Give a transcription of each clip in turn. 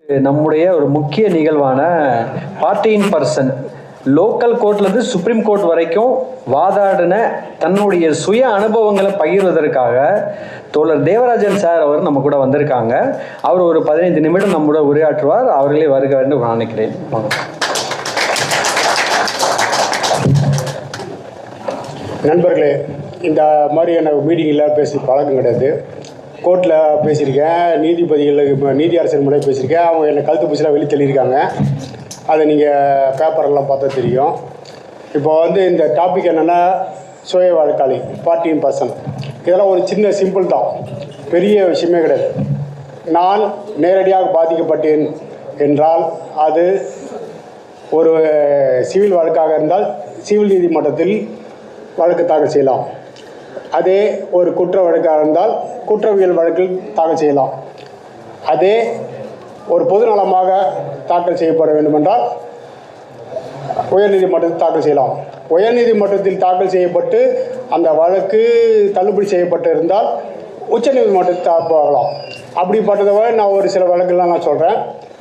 நம்முடைய ஒரு முக்கிய நிகழ்வான பார்ட்டி இன் பர்சன் லோக்கல் கோர்ட்லேருந்து சுப்ரீம் கோர்ட் வரைக்கும் வாதாடின தன்னுடைய சுய அனுபவங்களை பகிர்வதற்காக தோழர் தேவராஜன் சார் அவர் நம்ம கூட வந்திருக்காங்க. அவர் ஒரு 15 நிமிடம் நம்மோட உரையாற்றுவார். அவர்களே வருக வேண்டும் நான் நினைக்கிறேன். நண்பர்களே, இந்த மாதிரியான மீட்டிங்கில் பேசி பழக்கம் கிடையாது. கோர்ட்டில் பேசியிருக்கேன், நீதிபதிகளுக்கு நீதி அரசர் முறை பேசியிருக்கேன். அவங்க என்னை கழுத்து பூச்சிலாம் வெளியே தள்ளியிருக்காங்க. அதை நீங்கள் பேப்பரெல்லாம் பார்த்தா தெரியும். இப்போ இந்த டாபிக் என்னென்னா சுய வழக்காளி, பார்ட்டி இன் பர்சன். இதெல்லாம் ஒரு சின்ன சிம்பிள் தான், பெரிய விஷயமே கிடையாது. நான் நேரடியாக பாதிக்கப்பட்டேன் என்றால் அது ஒரு சிவில் வழக்காக இருந்தால் சிவில் நீதிமன்றத்தில் வழக்கு தாக்கல் செய்யலாம். அதே ஒரு குற்ற வழக்காக இருந்தால் குற்றவியல் வழக்கில் தாக்கல் செய்யலாம். அதே ஒரு பொதுநலமாக தாக்கல் செய்யப்பட வேண்டுமென்றால் உயர்நீதிமன்றத்தில் தாக்கல் செய்யலாம். உயர்நீதிமன்றத்தில் தாக்கல் செய்யப்பட்டு அந்த வழக்கு தள்ளுபடி செய்யப்பட்டு இருந்தால் உச்சநீதிமன்றத்தில் போகலாம். அப்படிப்பட்டதை நான் ஒரு சில வழக்குலாம் நான் சொல்கிறேன்.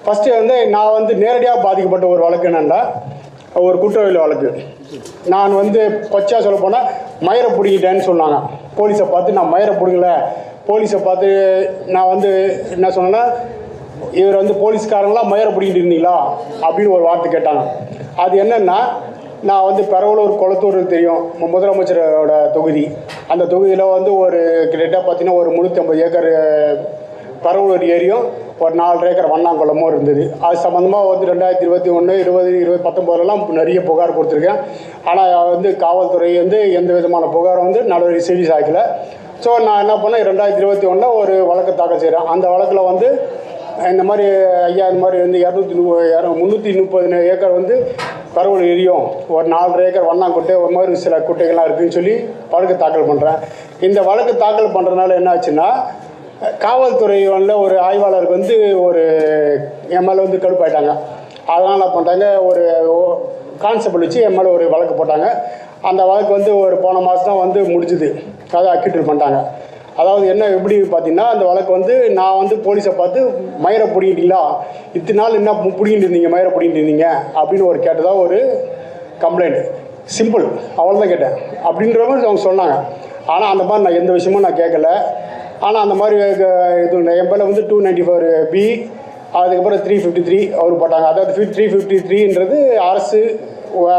ஃபஸ்ட்டு நான் நேரடியாக பாதிக்கப்பட்ட ஒரு வழக்கு என்னென்னா ஒரு குற்றவியல் வழக்கு. நான் கொச்சா சொல்ல போனால் மயிரை பிடிக்கிட்டேன்னு சொன்னாங்க. போலீஸை பார்த்து நான் மயிரை பிடிக்கல, போலீஸை பார்த்து நான் என்ன சொன்னேன்னா, இவர் போலீஸ்காரங்களாம் மயிரை பிடிக்கிட்டு இருந்தீங்களா அப்படின்னு ஒரு வார்த்தை கேட்டாங்க. அது என்னென்னா, நான் பெரவலூர் குளத்தூர் தெரியும், முதலமைச்சரோட தொகுதி. அந்த தொகுதியில் ஒரு கிட்டத்தட்ட பார்த்தீங்கன்னா ஒரு 350 ஏக்கர் பெரவலூர் ஏரியும் ஒரு 4 ஏக்கர் வண்ணாங்குளமும் இருந்தது. அது சம்மந்தமாக 2021, 20, 2019 நிறைய புகார் கொடுத்துருக்கேன். ஆனால் காவல்துறை எந்த விதமான புகாரும் நடவடிக்கை செய்தி சாய்க்கல. ஸோ நான் என்ன பண்ணேன், 2021 ஒரு வழக்கு தாக்கல் செய்கிறேன். அந்த வழக்கில் இந்த மாதிரி ஐயா இந்த மாதிரி 330 ஏக்கர் பெரவலூர் ஏரியும் ஒரு 4 ஏக்கர் வண்ணாங்குட்டை ஒரு மாதிரி சில குட்டைகள்லாம் இருக்குதுன்னு சொல்லி வழக்கு தாக்கல் பண்ணுறேன். இந்த வழக்கு தாக்கல் பண்ணுறதுனால என்ன ஆச்சுன்னா, காவல்துறை ஒரு ஆய்வாளருக்கு ஒரு என் மேலே கடுப்பாயிட்டாங்க. அதனால் என்ன பண்ணிட்டாங்க, ஒரு கான்ஸ்டபிள் வச்சு என் மேலே ஒரு வழக்கு போட்டாங்க. அந்த வழக்கு ஒரு போன மாதம் தான் முடிஞ்சுது. அதை அக்யூட் பண்ணிட்டாங்க. அதாவது என்ன எப்படி பார்த்தீங்கன்னா, அந்த வழக்கு நான் போலீஸை பார்த்து மயிரை பிடிக்கிட்டீங்களா, இத்தனை நாள் என்ன பிடிக்கிட்டு இருந்தீங்க, மயிரை பிடிக்கிட்டு இருந்தீங்க அப்படின்னு கேட்டதாக ஒரு கம்ப்ளைண்ட். சிம்பிள், அவ்வளோதான் கேட்டேன் அப்படின்ற மாதிரி அவங்க சொன்னாங்க. ஆனால் அந்த மாதிரி நான் எந்த விஷயமும் நான் கேட்கல. ஆனால் அந்த மாதிரி இது என் பேரில் 294B, அதுக்கப்புறம் 353 அவர் போட்டாங்க. அதாவது 353ன்றது அரசு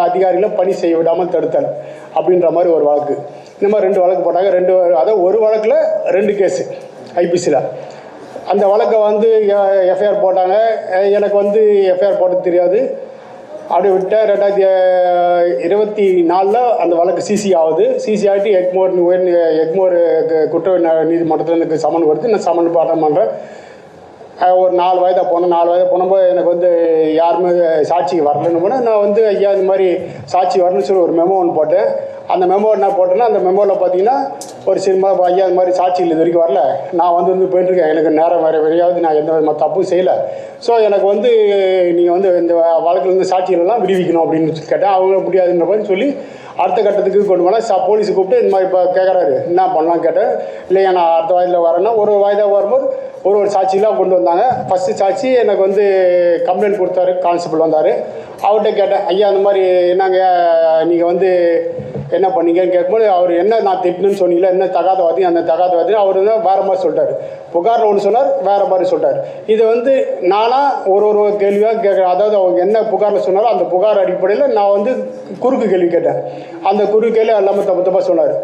அதிகாரிகளை பணி செய்ய விடாமல் தடுத்தல் அப்படின்ற மாதிரி ஒரு வழக்கு. இந்த மாதிரி 2 வழக்கு போட்டாங்க. அதாவது ஒரு வழக்கில் 2 கேஸு ஐபிசியில். அந்த வழக்கை எஃப்ஐஆர் போட்டாங்க. எனக்கு எஃப்ஐஆர் போட்டது தெரியாது. அப்படி விட்டால் 2024 அந்த வழக்கு சிசி ஆகுது. சிசி ஆகிட்டு எக்மோர் குற்றவியல் நீதிமன்றத்தில் எனக்கு சம்மன் கொடுத்து நான் சம்மன் பாடம் பண்ணுறேன். ஒரு 4 வாய்தா போனேன். 4 வாய்தா போனப்போ எனக்கு யாருமே சாட்சிக்கு வரலன்னு போனால் நான் ஐயா இந்த மாதிரி சாட்சி வரணும்னு சொல்லி ஒரு மெமோ ஒன்று போட்டேன். அந்த மெமோ என்ன போட்டேன்னா, அந்த மெமோவில் பார்த்தீங்கன்னா ஒரு சினிமா ஐயா இந்த மாதிரி சாட்சிகள் இது வரைக்கும் வரல, நான் போயிட்டுருக்கேன், எனக்கு நேரம் வேறு வரையாவது நான் எந்த விதமாக தப்பும் செய்யலை. ஸோ எனக்கு நீங்கள் இந்த வழக்கில் சாட்சிகளெல்லாம் விடுவிக்கணும் அப்படின்னு கேட்டேன். அவங்க முடியாதுன்ற மாதிரி சொல்லி அடுத்த கட்டத்துக்கு கொண்டு போனால் போலீஸை கூப்பிட்டு இந்த மாதிரி இப்போ கேட்குறாரு என்ன பண்ணலாம் கேட்டேன். இல்லையா நான் அடுத்த வாய்தில் வரேன்னா ஒரு வாய்தா வரும்போது ஒரு சாட்சியெலாம் கொண்டு வந்தாங்க. ஃபஸ்ட்டு சாட்சி எனக்கு கம்ப்ளைண்ட் கொடுத்தாரு, கான்ஸ்டபிள் வந்தார். அவர்கிட்ட கேட்டேன், ஐயா அந்த மாதிரி என்னங்க நீங்கள் என்ன பண்ணீங்கன்னு கேட்கும்போது அவர் என்ன நான் திட்டணுன்னு சொன்னீங்களா, என்ன தகாதவாதி, அந்த தகாதவாதி அவர் வேறு மாதிரி சொல்லிட்டார். புகாரில் ஒன்று சொன்னார், வேறு மாதிரி சொல்லிட்டார். இது நானாக ஒரு கேள்வியாக கேட்குறேன். அதாவது அவங்க என்ன புகாரில் சொன்னாரோ அந்த புகார் அடிப்படையில் நான் குறுக்கு கேள்வி கேட்டேன். அந்த குறுக்கு கேள்வி எல்லாமே தப்பாக சொன்னார்.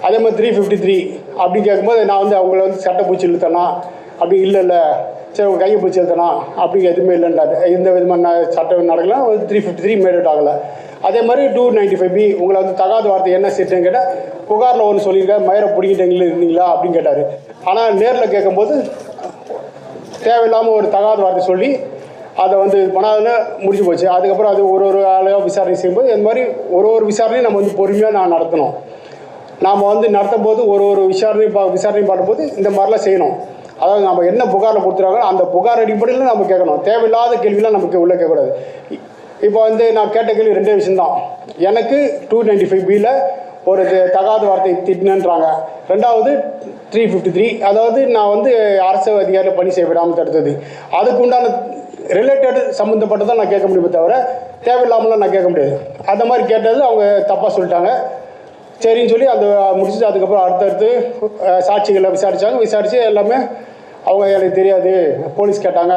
அதே மாதிரி 353 அப்படி கேட்கும்போது நான் அவங்கள சட்டை பூச்சி இழுத்தனா அப்படி இல்லை, சரி உங்கள் கையை பூச்சி இழுத்தனா அப்படி எதுவுமே இல்லைன்றாரு. எந்த விதமான சட்டம் நடக்கலாம். 353 மேட் ஆகலை. அதே மாதிரி 295B உங்களை தகாத வார்த்தை என்ன சேர்த்துன்னு கேட்டால், புகாரில் ஒன்று சொல்லியிருக்காரு, மயிரை பிடிக்கிட்டீங்களா இருந்தீங்களா அப்படின்னு கேட்டார். ஆனால் நேரில் கேட்கும்போது தேவையில்லாமல் ஒரு தகாத வார்த்தை சொல்லி அதை பண்ணாதுன்னு முடிஞ்சு போச்சு. அதுக்கப்புறம் அது ஒரு ஆளையாக விசாரணை செய்யும்போது இந்த மாதிரி ஒரு விசாரணையும் நம்ம பொறுமையாக நான் நடத்தணும். நாம் நடத்தும் போது ஒரு விசாரணை பார்க்கும்போது இந்த மாதிரிலாம் செய்யணும். அதாவது நம்ம என்ன புகாரில் கொடுத்துருக்காங்களோ அந்த புகார் அடிப்படையில் நம்ம கேட்கணும். தேவையில்லாத கேள்விலாம் நமக்கு உள்ளே கேட்கக்கூடாது. இப்போ நான் கேட்ட கேள்வி 2 விஷயம்தான். எனக்கு 295Bயில் ஒரு தகாத வார்த்தை திட்டினன்றாங்க. ரெண்டாவது 353, அதாவது நான் அரசு அதிகாரியில் பணி செய்ய விடாமல் தடுத்தது. அதுக்கு உண்டான ரிலேட்டட் சம்மந்தப்பட்டதான் நான் கேட்க முடியுமே தவிர தேவையில்லாமலாம் நான் கேட்க முடியாது. அந்த மாதிரி கேட்டது அவங்க தப்பாக சொல்லிட்டாங்க. சரின்னு சொல்லி அந்த முடிச்சுட்டு அதுக்கப்புறம் அடுத்தடுத்து சாட்சிகளை விசாரித்து எல்லாமே அவங்க எனக்கு தெரியாது, போலீஸ் கேட்டாங்க,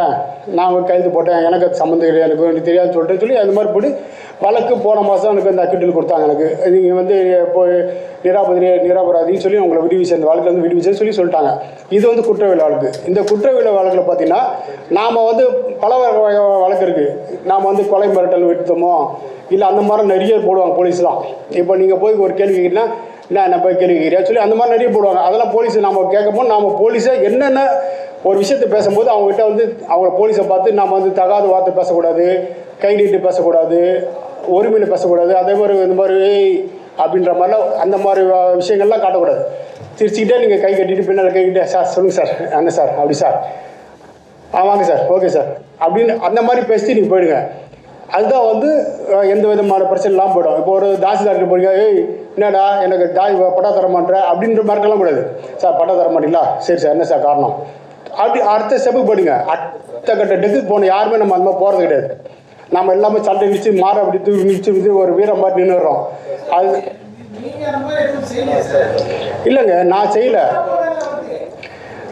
நான் கைது போட்டேன், எனக்கு அது சம்மந்தம் கிடையாது, எனக்கு தெரியாதுன்னு சொல்லிட்டு சொல்லி அந்த மாதிரி போட்டு வழக்கு போன மாதம் எனக்கு அந்த அக்யூட்டில் கொடுத்தாங்க. எனக்கு நீங்கள் வந்து இப்போ நிராபராதின்னு சொல்லி உங்களை விடுவிச்சு, அந்த வழக்கில் வந்து விடுவிச்சுன்னு சொல்லிட்டாங்க. இது வந்து குற்றவியல் வழக்கு. இந்த குற்றவியல் வழக்கில் பார்த்தீங்கன்னா நாம் வந்து பல வழக்கு இருக்குது. நாம் வந்து கொலை மிரட்டல் விடுத்தோமோ இல்லை அந்த மாதிரி நிறைய போடுவாங்க போலீஸ்லாம். இப்போ நீங்கள் போய் ஒரு கேள்வி கேட்டீங்கன்னா என்ன போய் கேள்வி கேட்குறியா சொல்லி அந்த மாதிரி நிறைய போடுவாங்க. அதெல்லாம் போலீஸ் நம்ம கேட்கும்போது நாம் போலீஸை என்னென்ன ஒரு விஷயத்தை பேசும்போது அவங்ககிட்ட வந்து அவங்க போலீஸை பார்த்து நாம் வந்து தகாத வார்த்தை பேசக்கூடாது, கை நீட்டு பேசக்கூடாது, உரிமையில் பேசக்கூடாது, அதே மாதிரி இந்த மாதிரி அப்படின்ற மாதிரிலாம் அந்த மாதிரி விஷயங்கள்லாம் காட்டக்கூடாது. சிரிச்சுக்கிட்டே நீங்கள் கை கட்டிட்டு பின்னால் கை கிட்டே சார் சொல்லுங்கள் சார், என்ன சார் அப்படி சார், வாங்க சார், ஓகே சார் அப்படின்னு அந்த மாதிரி பேசி நீங்கள் போயிடுங்க. அதுதான் வந்து எந்த விதமான பிரச்சனை இல்லாமல் போய்டும். இப்போ ஒரு தாசில்தார்கிட்ட போறீங்க, என்னடா எனக்கு பட்டா தர மாட்டேன் அப்படின்ற மாதிரிலாம் கூடாது. சார் பட்டா தர மாட்டீங்களா, சரி சார் என்ன சார் காரணம், அப்படி அடுத்த ஸ்டெப்புக்கு போயிடுங்க. அடுத்த கட்ட டெக்குக்கு போன யாருமே நம்ம அந்த மாதிரி போகிறது கிடையாது. நம்ம எல்லாமே சண்டை நிச்சு மாற அப்படி தூக்கி நிச்சு ஒரு வீரம் மாதிரி நின்றுடுறோம். அது இல்லைங்க, நான் செய்யலை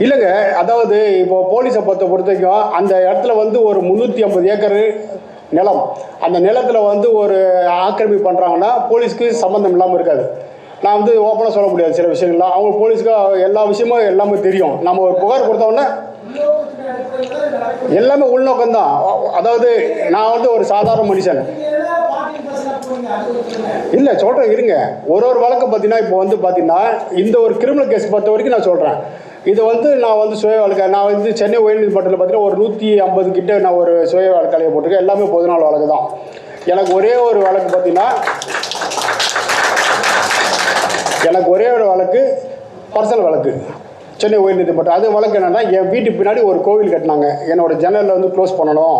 இல்லைங்க. அதாவது இப்போ போலீஸை பொறுத்த வரைக்கும் அந்த இடத்துல வந்து ஒரு 350 ஏக்கர் நிலம், அந்த நிலத்தில் வந்து ஒரு ஆக்கிரமிப்பு பண்ணுறாங்கன்னா போலீஸ்க்கு சம்மந்தம் இல்லாமல் இருக்காது. நான் வந்து ஓப்பனாக சொல்ல முடியாது சில விஷயங்கள்லாம். அவங்க போலீஸ்க்கு எல்லா விஷயமும் எல்லாமே தெரியும். நம்ம ஒரு புகார் கொடுத்தோன்னே எல்லாமே உள்நோக்கம்தான். அதாவது நான் வந்து ஒரு சாதாரண மனுஷன் இல்லை சொல்கிறேன் இருங்க. ஒரு வழக்கை பார்த்தீங்கன்னா இப்போ வந்து பார்த்தீங்கன்னா இந்த ஒரு கிரிமினல் கேஸ் பொறுத்த வரைக்கும் நான் சொல்கிறேன். இது வந்து நான் வந்து சுய வழக்கு, நான் வந்து சென்னை உயர்நீதிமன்றத்தில் பார்த்தீங்கன்னா ஒரு 150 கிட்ட நான் ஒரு சுய வழக்காளையை போட்டிருக்கேன். எல்லாமே பொதுநாள் வழக்கு தான். எனக்கு ஒரே ஒரு வழக்கு பார்த்தீங்கன்னா பர்சனல் வழக்கு சென்னை உயர்நீதிமன்றம். அது வழக்கு என்னென்னா, என் வீட்டுக்கு பின்னாடி ஒரு கோவில் கட்டினாங்க. என்னோட ஜன்னலில் வந்து க்ளோஸ் பண்ணணும்.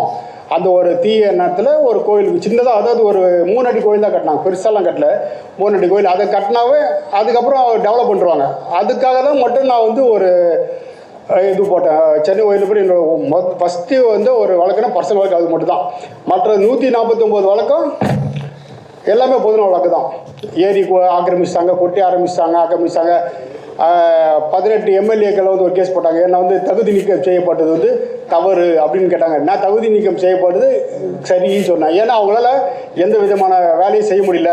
அந்த ஒரு தீய நேரத்தில் ஒரு கோயிலுக்கு சின்னதாக, அதாவது ஒரு 3 அடி கோயில் தான் கட்டினாங்க, பெருசாலாம் கட்டல, 3 அடி கோயில். அதை கட்டினாவே அதுக்கப்புறம் டெவலப் பண்ணுறாங்க. அதுக்காக தான் மட்டும் நான் வந்து ஒரு இது போட்டேன். சென்னை உயர்நீதிமன்றம் என்னோட ஃபஸ்ட்டு வந்து ஒரு வழக்குனா பர்சனல் வழக்கு, அது மட்டும் தான். மற்ற 149 வழக்கம் எல்லாமே பொதுநல வழக்கு தான். ஏரி ஆக்கிரமிச்சிட்டாங்க, கொட்டி ஆக்கிரமிச்சிட்டாங்க. 18 எம்எல்ஏக்கள் வந்து ஒரு கேஸ் போட்டாங்க. என்னை வந்து தகுதி நீக்கம் செய்யப்பட்டது வந்து தவறு அப்படின்னு கேட்டாங்க. நான் தகுதி நீக்கம் செய்யப்பட்டது சரின்னு சொன்னேன். ஏன்னா அவங்களால எந்த விதமான வேலையும் செய்ய முடியல,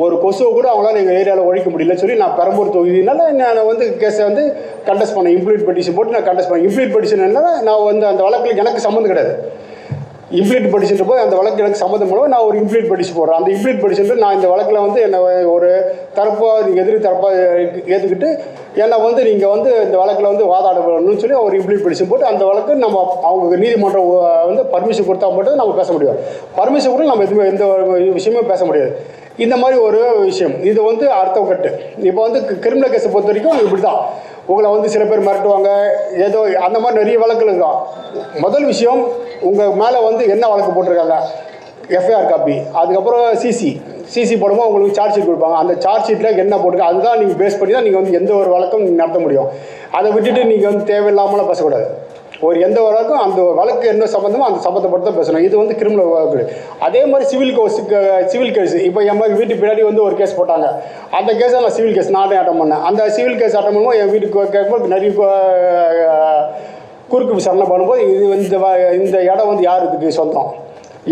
ஒரு கொசுவை கூட அவங்களால எங்கள் ஏரியாவில் ஒழிக்க முடியலன்னு சொல்லி நான் பெரம்பூர் தொகுதினால நான் வந்து கேஸை வந்து கண்டெஸ்ட் பண்ணேன். இம்ப்ளீட் பெட்டிஷன் போட்டு நான் கண்டெஸ்ட் பண்ணேன். இம்ப்ளீட் பெட்டிஷன் என்ன, நான் வந்து அந்த வழக்கில் எனக்கு சம்மந்தம் கிடையாது. இம்ப்ளீட் பெட்டிஷன் போய் அந்த வழக்கு எனக்கு சம்மந்தம் மூலம் நான் ஒரு இம்ப்ளீட் பெட்டிஷன் போடுறேன். அந்த இம்ப்ளீட் பெட்டிஷன் நான் இந்த வழக்கில் வந்து என்னை ஒரு தரப்பாக நீங்கள் எதிரி தரப்பாக ஏற்றுக்கிட்டு என்னை வந்து நீங்கள் வந்து இந்த வழக்கில் வந்து வாதாடணும்னு சொல்லி ஒரு இம்ப்ளீட் பெட்டிஷன் போட்டு அந்த வழக்கு நம்ம அவங்க நீதிமன்றம் வந்து பர்மிஷன் கொடுத்தா மட்டும் நம்ம பேச முடியும். பர்மிஷன் கூட நம்ம எதுவுமே எந்த விஷயமும் பேச முடியாது. இந்த மாதிரி ஒரு விஷயம். இது வந்து அடுத்த கட்டு. இப்போ வந்து கிரிமினல் கேஸை பொறுத்த வரைக்கும் இப்படி தான். உங்களை வந்து சில பேர் மிரட்டுவாங்க, ஏதோ அந்த மாதிரி நிறைய வழக்குகள் தான். முதல் விஷயம், உங்கள் மேலே வந்து என்ன வழக்கு போட்டிருக்காங்க, எஃப்ஐஆர் காப்பி, அதுக்கப்புறம் சிசி போடும்போது உங்களுக்கு சார்ஜ் ஷீட் கொடுப்பாங்க. அந்த சார்ஜ் ஷீட்டில் என்ன போட்டிருக்கா அதுதான் நீங்கள் பேஸ் பண்ணி தான் நீங்கள் வந்து எந்த ஒரு வழக்கும் நடத்த முடியும். அதை விட்டுட்டு நீங்கள் வந்து தேவையில்லாமலாம் பேசக்கூடாது. ஒரு எந்த வழக்கும் அந்த வழக்கு என்ன சம்மந்தமோ அந்த சம்மந்தப்பட்டு தான் பேசணும். இது வந்து கிரிமினல் வழக்கு. அதே மாதிரி சிவில் கேஸ். இப்போ என் மாதிரி வீட்டுக்கு பின்னாடி வந்து ஒரு கேஸ் போட்டாங்க. அந்த கேஸை நான் சிவில் கேஸ் நானே அட்டன் பண்ணேன். அந்த சிவில் கேஸ் அட்டன் பண்ணும்போது என் வீட்டுக்கு கேட்கும்போது நிறைய குறுக்கு விசாரணை பண்ணும்போது இது இந்த இடம் வந்து யார் இதுக்கு சொந்தம்,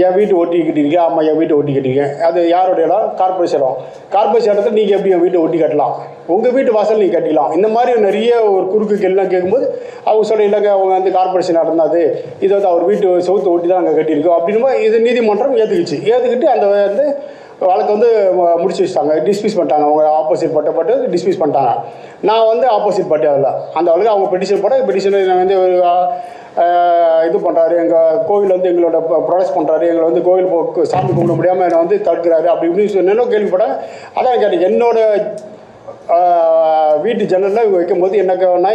என் வீட்டு ஒட்டி கட்டியிருக்கேன், அம்மா என் வீட்டை ஒட்டி கட்டியிருக்கேன், அது யாரோட இடம், கார்பரேஷன் இடம். கார்பரேஷன் இடத்துல நீங்கள் எப்படி என் வீட்டை ஒட்டி கட்டலாம், உங்கள் வீட்டு வாசல் நீங்கள் கட்டிக்கலாம். இந்த மாதிரி நிறைய ஒரு குறுக்கு கேள்லாம் கேட்கும்போது அவங்க சொல்ல, இல்லைங்க அவங்க வந்து கார்பரேஷன் இடம் தான், இது வந்து அவர் வீட்டு சவுத்தை ஒட்டி தான் நாங்கள் கட்டியிருக்கோம் அப்படின்னும் இது நீதிமன்றம் ஏற்றுக்கிட்டு அந்த வந்து வழக்கு வந்து முடிச்சு வச்சுட்டாங்க, டிஸ்மிஸ் பண்ணிட்டாங்க. அவங்க ஆப்போசிட் பட்டு டிஸ்மிஸ் பண்ணிட்டாங்க. நான் வந்து ஆப்போசிட் பட்டு அதில் அந்த வழக்கு அவங்க பெட்டிஷன் பெட்டிஷன் வந்து ஒரு இது பண்ணுறாரு, எங்கள் கோவில் வந்து எங்களோட ப்ரொடக்ட் பண்ணுறாரு, எங்களை வந்து கோவில் சாமி கும்பிட முடியாமல் என்னை வந்து தடுக்கிறாரு அப்படி இப்படின்னு சொல்லி கேள்விப்பட்டேன். அதான் கேட்டேன். என்னோட வீட்டு ஜன்னலில் வைக்கும்போது என்னன்னா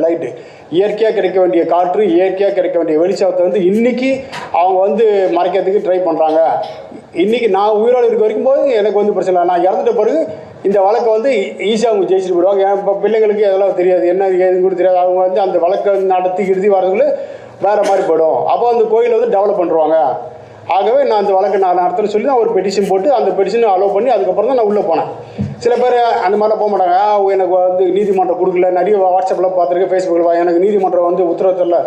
லைட்டு, இயற்கையாக கிடைக்க வேண்டிய காற்று, இயற்கையாக கிடைக்க வேண்டிய வெளிச்சத்தை வந்து இன்றைக்கி அவங்க வந்து மறைக்கிறதுக்கு ட்ரை பண்ணுறாங்க. இன்றைக்கி நான் உயிரோடு இருக்க வரைக்கும் போது எனக்கு வந்து பிரச்சனை இல்லை. நான் இறந்துட்ட பிறகு இந்த வழக்கை வந்து ஈஸியாக அவங்க ஜெயிச்சுட்டு போயிடுவாங்க. என் இப்போ பிள்ளைங்களுக்கு அதெல்லாம் தெரியாது, என்ன ஏதுன்னு கூட தெரியாது. அவங்க வந்து அந்த வழக்கை நடத்தி இறுதி வரதுக்குள்ளே வேறு மாதிரி போயிடும். அப்போ அந்த கோயிலை வந்து டெவலப் பண்ணுவாங்க. ஆகவே நான் அந்த வழக்கை நான் நடத்துன்னு சொல்லி தான் ஒரு பெட்டிஷன் போட்டு அந்த பெட்டிஷனை அலோவ் பண்ணி அதுக்கப்புறம் தான் நான் உள்ளே போனேன். சில பேர் அந்த மாதிரிலாம் போக மாட்டாங்க. எனக்கு வந்து நீதிமன்றம் கொடுக்கல, நிறைய வாட்ஸ்அப்பில் பார்த்துருக்கேன், ஃபேஸ்புக்கில் எனக்கு நீதிமன்றம் வந்து உத்தரவு தரல.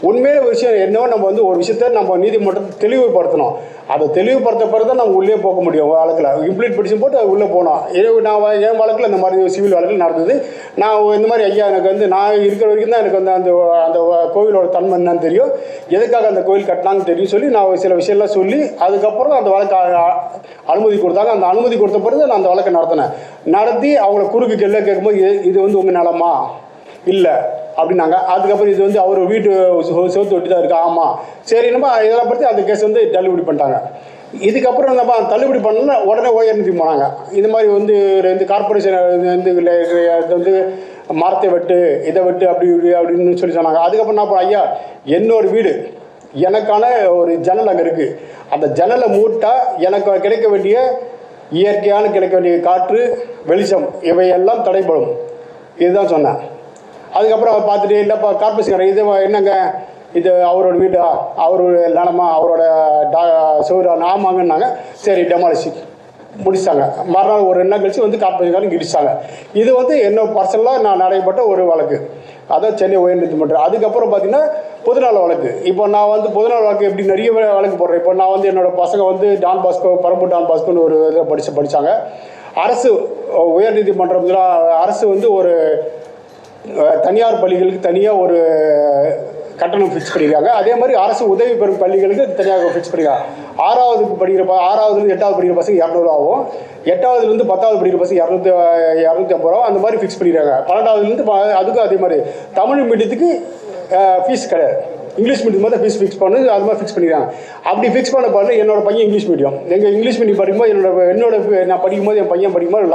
உண்மையிலே விஷயம் என்னவோ நம்ம வந்து ஒரு விஷயத்த நம்ம நீதிமன்றத்தை தெளிவுபடுத்தணும். அதை தெளிவுபடுத்த பிறகு தான் நம்ம உள்ளே போக முடியும். வழக்கில் இம்ப்ளீட் பெட்டிஷன் போட்டு அது உள்ளே போனோம். நான் என் வழக்கில் இந்த மாதிரி சிவில் வழக்கில் நடந்தது. நான் இந்த மாதிரி ஐயா எனக்கு வந்து நான் இருக்கிற வரைக்கும் தான் எனக்கு வந்து அந்த அந்த கோவிலோட தன்மை என்னன்னு தெரியும், எதுக்காக அந்த கோவில் கட்டினாங்கன்னு தெரியும் சொல்லி நான் சில விஷயம்லாம் சொல்லி அதுக்கப்புறம் அந்த வழக்கை அனுமதி கொடுத்தாங்க. அந்த அனுமதி கொடுத்த பிறகு நான் அந்த வழக்கை நடத்தி அவங்கள குறுக்கு கெல்ல கேட்கும்போது இது வந்து உங்கள் நிலமா இல்லை அப்படின்னாங்க. அதுக்கப்புறம் இது வந்து அவர் வீட்டு செவத்து ஒட்டி தான் இருக்கா. ஆமாம் சரி, நம்ம இதெல்லாம் பற்றி அந்த கேஸ் வந்து தள்ளுபடி பண்ணிட்டாங்க. இதுக்கப்புறம் நம்ம தள்ளுபடி பண்ணல, உடனே உயர்நீதிமன்றம் போனாங்க. இது மாதிரி வந்து கார்பரேஷன் வந்து மரத்தை வெட்டு, இதை வெட்டு, அப்படி அப்படின்னு சொல்லி சொன்னாங்க. அதுக்கப்புறம் நான் ஐயா என்னோட வீடு, எனக்கான ஒரு ஜன்னல் அங்கே இருக்குது, அந்த ஜன்னலை மூட்டா எனக்கு கிடைக்க வேண்டிய இயற்கையான கிடைக்க வேண்டிய காற்று, வெளிச்சம் இவையெல்லாம் தடைப்படும், இதுதான் சொன்னேன். அதுக்கப்புறம் பார்த்துட்டு இல்லைப்பா கார்பரேஷன் இது என்னங்க இது அவரோட வீடா, அவரோட நிலமா, அவரோட சௌரா நாமாங்கன்னாங்க. சரி டெமாலிஷ் முடிச்சாங்க. மறுநாள் ஒரு 2 நாள் கழிச்சு வந்து கார்பரேஷன் இடிச்சாங்க. இது வந்து என்ன பர்சனலாக நான் நடைபெற்ற ஒரு வழக்கு, அதான் சென்னை உயர்நீதிமன்றம். அதுக்கப்புறம் பார்த்தீங்கன்னா பொதுநல வழக்கு. இப்போ நான் வந்து பொதுநல வழக்கு எப்படி நிறைய வழக்கு போடுறேன். இப்போ நான் வந்து என்னோடய பசங்க வந்து டான் பாஸ்கோ, பரம்பூர் டான் பாஸ்கோன்னு ஒரு இதில் படித்தாங்க. அரசு உயர்நீதிமன்றத்தில் அரசு வந்து ஒரு தனியார் பள்ளிகளுக்கு தனியாக ஒரு கட்டணம் ஃபிக்ஸ் பண்ணியிருக்காங்க. அதே மாதிரி அரசு உதவி பெறும் பள்ளிகளுக்கு தனியாக ஃபிக்ஸ் பண்ணியிருக்காங்க. 6வது படிக்கிற 6வதுலேருந்து 8வது படிக்கிற பசங்க 200 ஆகும், 8வதுலேருந்து 10வது படிக்கிற பசங்க 250 ரூபா, அந்த மாதிரி ஃபிக்ஸ் பண்ணிடுறாங்க. 12வதுலேருந்து அதுக்கும் அதே மாதிரி. தமிழ் மீடியத்துக்கு ஃபீஸ் கிடையாது, இங்கிலீஷ் மீடியம் தான் ஃபீஸ் ஃபிக்ஸ் பண்ணு, அது மாதிரி ஃபிக்ஸ் பண்ணிடுறாங்க. அப்படி ஃபிக்ஸ் பண்ண பாருங்க. என்னோட பையன் இங்கிலீஷ் மீடியம், எங்கள் இங்கிலீஷ் மீடியம் படிக்கும்போது நான் படிக்கும்போது என் பையன் படிக்கும்போது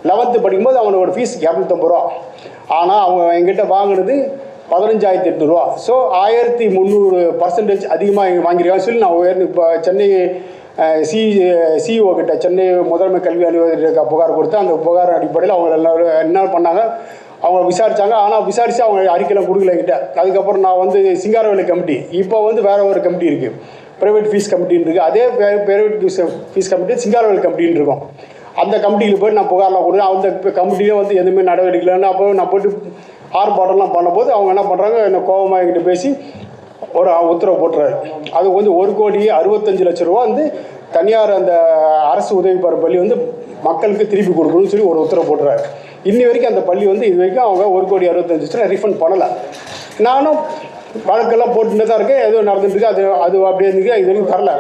11th படிக்கும்போது அவனோட ஃபீஸ் 250 ரூபா. ஆனால் அவங்க எங்கிட்ட வாங்கினது 15,800 ரூபா. ஸோ 1300% அதிகமாக வாங்கியிருக்காங்க சொல்லி நான் இப்போ சென்னை சிஇஓ கிட்ட, சென்னை முதன்மை கல்வி அலுவலக புகார் கொடுத்து, அந்த புகார் அடிப்படையில் அவங்க எல்லாரும் என்ன பண்ணாங்க, அவங்க விசாரித்தாங்க. ஆனால் விசாரித்து அவங்க அறிக்கையெல்லாம் கொடுக்கல என்கிட்ட. அதுக்கப்புறம் நான் வந்து சிங்காரவேலி கமிட்டி, இப்போ வந்து வேறு ஒரு கமிட்டி இருக்குது, ப்ரைவேட் ஃபீஸ் கமிட்டின்னு இருக்குது. அதே ப்ரைவேட் ஃபீஸ் கமிட்டி சிங்காரவேலி கமிட்டின்னு இருக்கும். அந்த கமிட்டியில் போய்ட்டு நான் புகார்லாம் கொடுத்தேன். அந்த கமிட்டியிலே வந்து எதுவுமே நடவடிக்கை இல்லைன்னு அப்போ நான் போய்ட்டு ஆர்ப்பாட்டம்லாம் பண்ணும்போது அவங்க என்ன பண்ணுறாங்க, என்ன கோபமாக என்கிட்ட பேசி ஒரு உத்தரவு போட்டுறாரு. அது வந்து 1,65,00,000 ரூபா வந்து தனியார் அந்த அரசு உதவி பெறும் பள்ளி வந்து மக்களுக்கு திருப்பி கொடுக்கணும்னு சொல்லி ஒரு உத்தரவு போட்டுறாரு. இன்னி வரைக்கும் அந்த பள்ளி வந்து இது வரைக்கும் அவங்க 1,65,00,000 ரீஃபண்ட் பண்ணலை. நானும் வழக்கெல்லாம் போட்டுட்டு தான் இருக்கேன், ஏதோ நடந்துட்டுருக்கு, அது அப்படியே இருந்துருக்கு, இது வரைக்கும் தரல.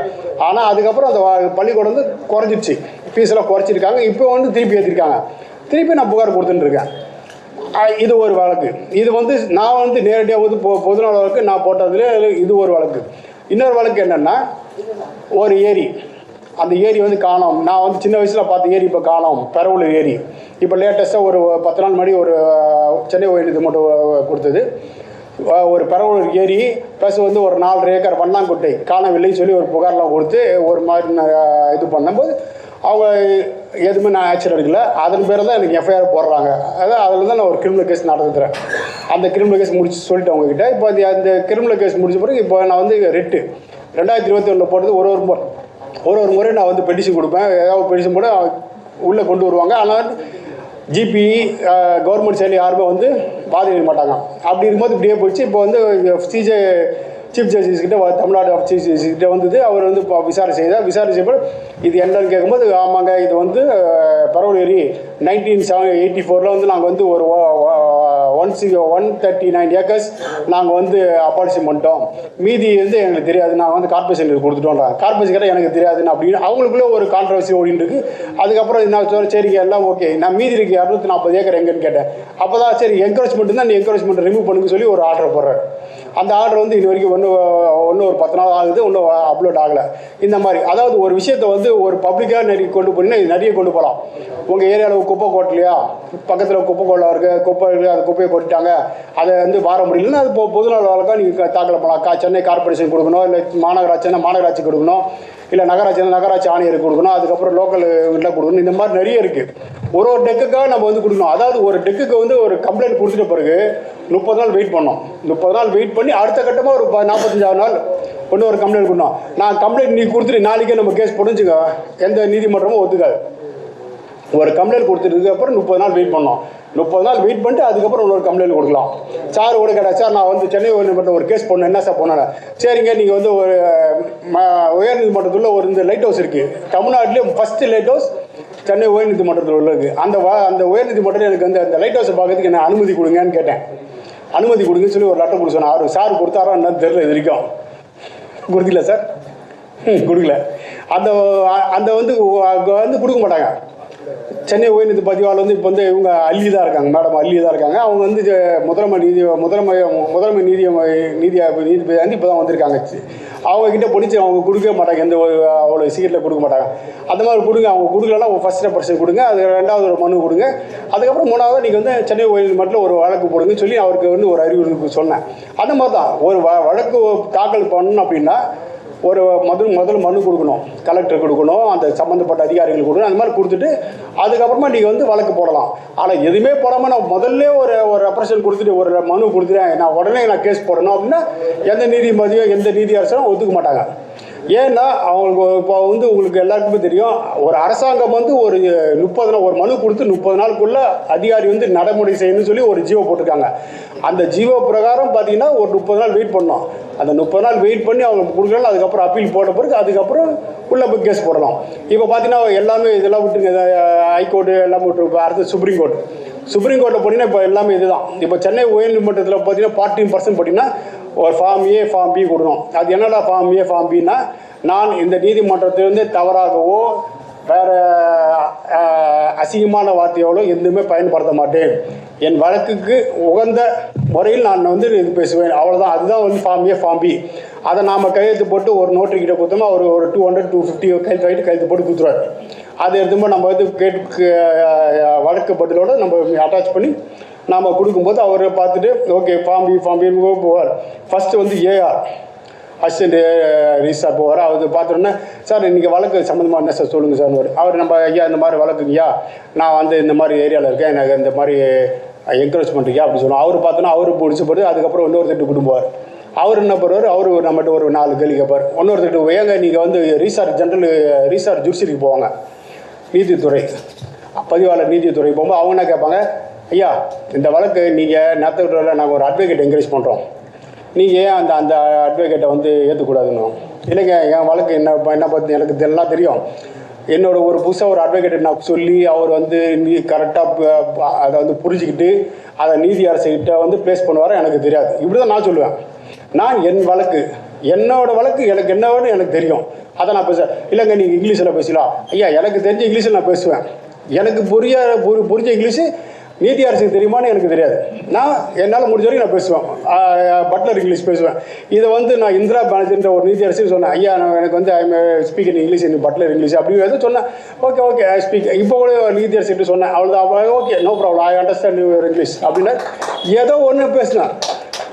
ஆனால் அதுக்கப்புறம் அந்த பள்ளிக்கூடம் வந்து குறைஞ்சிடுச்சு, ஃபீஸெல்லாம் குறைச்சிருக்காங்க. இப்போ வந்து திருப்பி ஏற்றிருக்காங்க. திருப்பி நான் புகார் கொடுத்துட்டுருக்கேன். இது ஒரு வழக்கு. இது வந்து நான் வந்து நேரடியாக வந்து பொதுநல வழக்கு நான் போட்டதுல இது ஒரு வழக்கு. இன்னொரு வழக்கு என்னென்னா, ஒரு ஏரி, அந்த ஏரி வந்து காணோம். நான் வந்து சின்ன வயசில் பார்த்த ஏரி இப்போ காணோம், பெரவலூர் ஏரி. இப்போ லேட்டஸ்ட்டாக ஒரு 10 நாள் முன்னாடி ஒரு சென்னை உயர்நீதிமன்றம் கொடுத்தது. ஒரு பெரவலூர் ஏரி ப்ளஸ் வந்து ஒரு 4.5 ஏக்கர் வண்ணாங்குட்டை காணவில்லைன்னு சொல்லி ஒரு புகார்லாம் கொடுத்து ஒரு மாதிரி இது பண்ணும்போது அவங்க எதுவுமே நான் ஆக்ஷன் எடுக்கல. அதன் பேரில் தான் எனக்கு எஃப்ஐஆர் போடுறாங்க. அதான் அதில் தான் நான் ஒரு கிரிமினல் கேஸ் நடத்துகிறேன். அந்த கிரிமினல் கேஸ் முடிச்சு சொல்லிட்டு அவங்ககிட்ட இப்போ அந்த கிரிமினல் கேஸ் முடிச்ச பிறகு இப்போ நான் வந்து ரெட்டு 2021 போட்டது ஒரு முறை நான் வந்து பெட்டிஷன் கொடுப்பேன். ஏதாவது பெட்டிஷன் போட உள்ளே கொண்டு வருவாங்க. ஆனால் ஜிபி கவர்மெண்ட் சைடில் யாருமே வந்து பாதிக்க மாட்டாங்க. அப்படி இருக்கும்போது இப்படியே போயிடுச்சு. இப்போ வந்து சிஜே சீஃப் ஜஸ்டிஸ் கிட்ட, தமிழ்நாடு சீஃப் ஜஸ்டிஸ் கிட்ட வந்தது. அவர் வந்து இப்போ விசாரிச்சப்போ இது என்னன்னு கேட்கும்போது, ஆமாங்க இது வந்து பெரவலூர் ஏரி 1984 வந்து நாங்கள் வந்து ஒரு 139 ஏக்கர்ஸ் நாங்கள் வந்து அப்பாலிஷன் பண்ணிட்டோம், மீதி வந்து எங்களுக்கு தெரியாது, நாங்கள் வந்து கார்பரேஷனுக்கு கொடுத்துட்டோம்டா, கார்பரேஷன் கிட்ட எனக்கு தெரியாதுன்னு அப்படின்னு அவங்களுக்குள்ளே ஒரு கான்ட்ரவர்சி ஓடிட்டு இருக்கு. அதுக்கப்புறம் என்ன சொல்ல, சரிங்க எல்லாம் ஓகே, நான் மீதி இருக்கு 240 ஏக்கர் எங்கன்னு கேட்டேன். அப்போ தான் சரி என்கரேஜ்மெண்ட் தான், நீ என்கரேஜ்மெண்ட் ரிமூவ் பண்ணுங்க சொல்லி ஒரு ஆர்டர் போடுறாரு. அந்த ஆர்டர் வந்து இது வரைக்கும் ஒன்று ஒரு 10 நாள் ஆகுது, இன்னும் அப்லோட் ஆகலை. இந்த மாதிரி அதாவது ஒரு விஷயத்தை வந்து ஒரு பப்ளிக்காக நிறைய கொண்டு போனீங்கன்னா இது நிறைய கொண்டு போகலாம். உங்கள் ஏரியாவில் குப்பை கொட்டலையா, பக்கத்தில் குப்பை கொள்ள இருக்குது, குப்பை இருக்குது, அது குப்பையை கொட்டிட்டாங்க, அதை வந்து வார முடியலன்னா அது பொதுநல வழக்காக நீங்கள் தாக்கல் பண்ணலாம். சென்னை கார்பரேஷன் கொடுக்கணும், இல்லை மாநகராட்சி கொடுக்கணும், இல்லை நகராட்சி ஆணையருக்கு கொடுக்கணும், அதுக்கப்புறம் லோக்கல் வீட்டில் கொடுக்கணும். இந்த மாதிரி நிறைய இருக்குது. ஒரு டெக்குக்காக நம்ம வந்து கொடுக்கணும். அதாவது ஒரு டெக்குக்கு வந்து ஒரு கம்ப்ளைண்ட் கொடுத்துட்ட பிறகு 30 நாள் வெயிட் பண்ணோம். 30 நாள் வெயிட் பண்ணி அடுத்த கட்டமாக ஒரு 45 நாள் ஒன்று ஒரு கம்ப்ளைண்ட் கொடுக்கணும். நான் கம்ப்ளைண்ட் நீ கொடுத்துட்டு நாளைக்கே நம்ம கேஸ் போட்டுச்சுக்க எந்த நீதிமன்றமும் ஒத்துக்காது. ஒரு கம்ப்ளைண்ட் கொடுத்துட்டு அப்புறம் 30 நாள் வெயிட் பண்ணோம். 30 நாள் வெயிட் பண்ணிட்டு அதுக்கப்புறம் இன்னொரு கம்ப்ளைண்ட் கொடுக்கலாம். சார் கூட கேட்டா, சார் நான் வந்து சென்னை உயர்நீதிமன்றம் ஒரு கேஸ் போடணும், என்ன சார் போனேன். சரிங்க, நீங்கள் வந்து ஒரு உயர்நீதிமன்றத்தில் ஒரு இந்த லைட் ஹவுஸ் இருக்குது, தமிழ்நாட்டிலே ஃபஸ்ட்டு லைட் ஹவுஸ் சென்னை உயர்நீதிமன்றத்தில் உள்ளது. அந்த உயர்நீதிமன்றத்தில் எனக்கு வந்து அந்த லைட் ஹவுஸை பார்க்கறதுக்கு என்ன அனுமதி கொடுங்கன்னு கேட்டேன். அனுமதி கொடுங்கன்னு சொல்லி ஒரு லெட்டர் கொடுக்க சொன்னேன். அவர் சார் கொடுத்தாரோ என்னன்னு தெரியல, இது வரைக்கும் கொடுக்கல சார். கொடுக்கல. அந்த அந்த வந்து கொடுக்க மாட்டாங்க. சென்னை உயர்நீதி பதிவாளர் வந்து இப்போ வந்து இவங்க அள்ளி தான் இருக்காங்க, மேடம் அள்ளி தான் இருக்காங்க. அவங்க வந்து முதன்மை நீதிபதி வந்து இப்போ தான் வந்திருக்காங்க. அவங்கக்கிட்ட பிடிச்சி அவங்க கொடுக்கவே மாட்டாங்க, எந்த அவ்வளோ சீக்கிரத்தில் கொடுக்க மாட்டாங்க. அந்த மாதிரி கொடுங்க, அவங்க கொடுக்கலன்னா ஃபஸ்ட் ரெப்ரசன்ட் கொடுங்க, அது ரெண்டாவது ஒரு மனு கொடுங்க, அதுக்கப்புறம் மூணாவது நீங்கள் வந்து சென்னை உயர்நீதிமன்றத்தில் ஒரு வழக்கு போடுங்கன்னு சொல்லி அவருக்கு வந்து ஒரு அறிவுறுத்தல் சொன்னேன். அந்த மாதிரி தான் ஒரு வழக்கு தாக்கல் பண்ணணும் அப்படின்னா ஒரு முதல் மனு கொடுக்கணும், கலெக்டர் கொடுக்கணும், அந்த சம்மந்தப்பட்ட அதிகாரிகள் கொடுக்கணும். அந்த மாதிரி கொடுத்துட்டு அதுக்கப்புறமா நீங்கள் வந்து வழக்கு போடலாம். ஆனால் எதுவுமே போடாமல் நான் முதல்ல ஒரு ரெப்ரசன்ட் கொடுத்துட்டு ஒரு மனு கொடுத்துட்டேன், நான் உடனே நான் கேஸ் போடணும் அப்படின்னா எந்த நீதிபதியோ எந்த நீதி அரசரும் ஒத்துக்க மாட்டாங்க. ஏன்னா அவங்களுக்கு இப்போ வந்து உங்களுக்கு எல்லாருக்குமே தெரியும், ஒரு அரசாங்கம் வந்து ஒரு 30 நாள் ஒரு மனு கொடுத்து 30 நாளுக்குள்ள அதிகாரி வந்து நடைமுறை செய்யணும்னு சொல்லி ஒரு ஜீவோ போட்டிருக்காங்க. அந்த ஜீவோ பிரகாரம் பார்த்தீங்கன்னா ஒரு 30 நாள் வெயிட் பண்ணோம். அந்த 30 நாள் வெயிட் பண்ணி அவங்க கொடுக்கலாம். அதுக்கப்புறம் அப்பீல் போட்ட பிறகு அதுக்கப்புறம் உள்ளே போய் கேஸ் போடலாம். இப்போ பார்த்தீங்கன்னா எல்லாமே இதெல்லாம் விட்டுருங்க, ஹைகோர்ட்டு எல்லாம் விட்டுருக்கு. அடுத்து சுப்ரீம் கோர்ட்டில் போட்டிங்கன்னா இப்போ எல்லாமே இதுதான். இப்போ சென்னை உயர்நீதிமன்றத்தில் பார்த்தீங்கன்னா 14% போட்டிங்கன்னா ஒரு ஃபார்ம் ஏ ஃபார்ம் பி கொடுக்கணும். அது என்னடா ஃபார்ம் ஏ ஃபார்ம் பின்னா, நான் இந்த நீதிமன்றத்திலிருந்து தவறாகவோ வேறு அசிங்கமான வார்த்தையோடு எதுவுமே பயன்படுத்த மாட்டேன், என் வழக்குக்கு உகந்த முறையில் நான் வந்து இது பேசுவேன், அவ்வளோதான். அதுதான் வந்து ஃபார்ம் ஏ ஃபார்ம் பி. அதை நாம் கையெழுத்து போட்டு ஒரு நோட்டரிக்கிட்ட கொடுத்தோம்னா அவர் ஒரு 200-250 கையெழுத்து போட்டு கொடுத்துருவார். அதை எடுத்தும்போது நம்ம வந்து வழக்கு பதிலோடு நம்ம அட்டாச் பண்ணி நாம் கொடுக்கும்போது அவர் பார்த்துட்டு ஓகே ஃபார்ம் பி போவார். ஃபஸ்ட்டு வந்து ஏஆர் அசிஸ்டன்ட் ரிஜிஸ்ட்ரார் போவார். அவர் பார்த்தோன்னே, சார் இன்றைக்கி வழக்கு சம்மந்தமாக என்ன சார் சொல்லுங்கள் சார். அவர் நம்ம ஐயா இந்த மாதிரி வழக்குங்கய்யா, நான் வந்து இந்த மாதிரி ஏரியாவில் இருக்கேன், எனக்கு இந்த மாதிரி என்கரேஜ் பண்ணுறீங்க அப்படின்னு சொல்லுவோம். அவர் பார்த்தோன்னா அவரு பிடிச்சி போட்டு அதுக்கப்புறம் இன்னொருத்தட்டு கொடுப்பார். அவர் என்ன பண்ணுவார், அவர் நம்மகிட்ட ஒரு 4 கேள்வி கேட்பார். இன்னொருத்தட்டு ஏங்க நீங்கள் வந்து ரீசார் ஜுடிஷியரிக்கு போவாங்க, நீதித்துறை பதிவாளர் நீதித்துறை போகும்போது அவங்க என்ன கேட்பாங்க, ஐயா இந்த வழக்கு நீங்கள் நேரத்தில் நாங்கள் ஒரு அட்வொகேட் என்கரேஜ் பண்ணுறோம், நீங்கள் ஏன் அந்த அட்வொகேட்டை வந்து ஏற்றக்கூடாதுன்னு. இல்லைங்க, என் வழக்கு என்ன பற்றி எனக்கு எல்லாம் தெரியும், என்னோட ஒரு புதுசாக ஒரு அட்வொகேட்டை நான் சொல்லி அவர் வந்து கரெக்டாக அதை வந்து புரிஞ்சுக்கிட்டு அதை நீதி அரசுகிட்ட வந்து ப்ளேஸ் பண்ணுவார் எனக்கு தெரியாது. இப்படி தான் நான் சொல்லுவேன். நான் என்னோட வழக்கு எனக்கு என்ன வேணும் எனக்கு தெரியும், அதை நான் பேசுவேன். இல்லைங்க நீங்கள் இங்கிலீஷில் பேசலாம். ஐயா எனக்கு தெரிஞ்ச இங்கிலீஷில் நான் பேசுவேன், எனக்கு புரிஞ்ச இங்கிலீஷு நீதி அரசுக்கு தெரியுமான்னு எனக்கு தெரியாது. நான் என்னால் முடிஞ்ச வரைக்கும் நான் பேசுவேன், பட்லர் இங்கிலீஷ் பேசுவேன். இதை வந்து நான் இந்திரா பானர்ஜின்ற ஒரு நீதி அரசு சொன்னேன், ஐயா நான் எனக்கு வந்து ஸ்பீக்கர் இங்கிலீஷ், பட்லர் இங்கிலீஷ் அப்படின்னு எதுவும் சொன்னேன். Okay I speak. இப்போ கூட நீதி அரசுட்டு சொன்னேன், அவ்வளோதான், okay no problem, I understand your English அப்படின்னு ஏதோ ஒன்று பேசினேன்.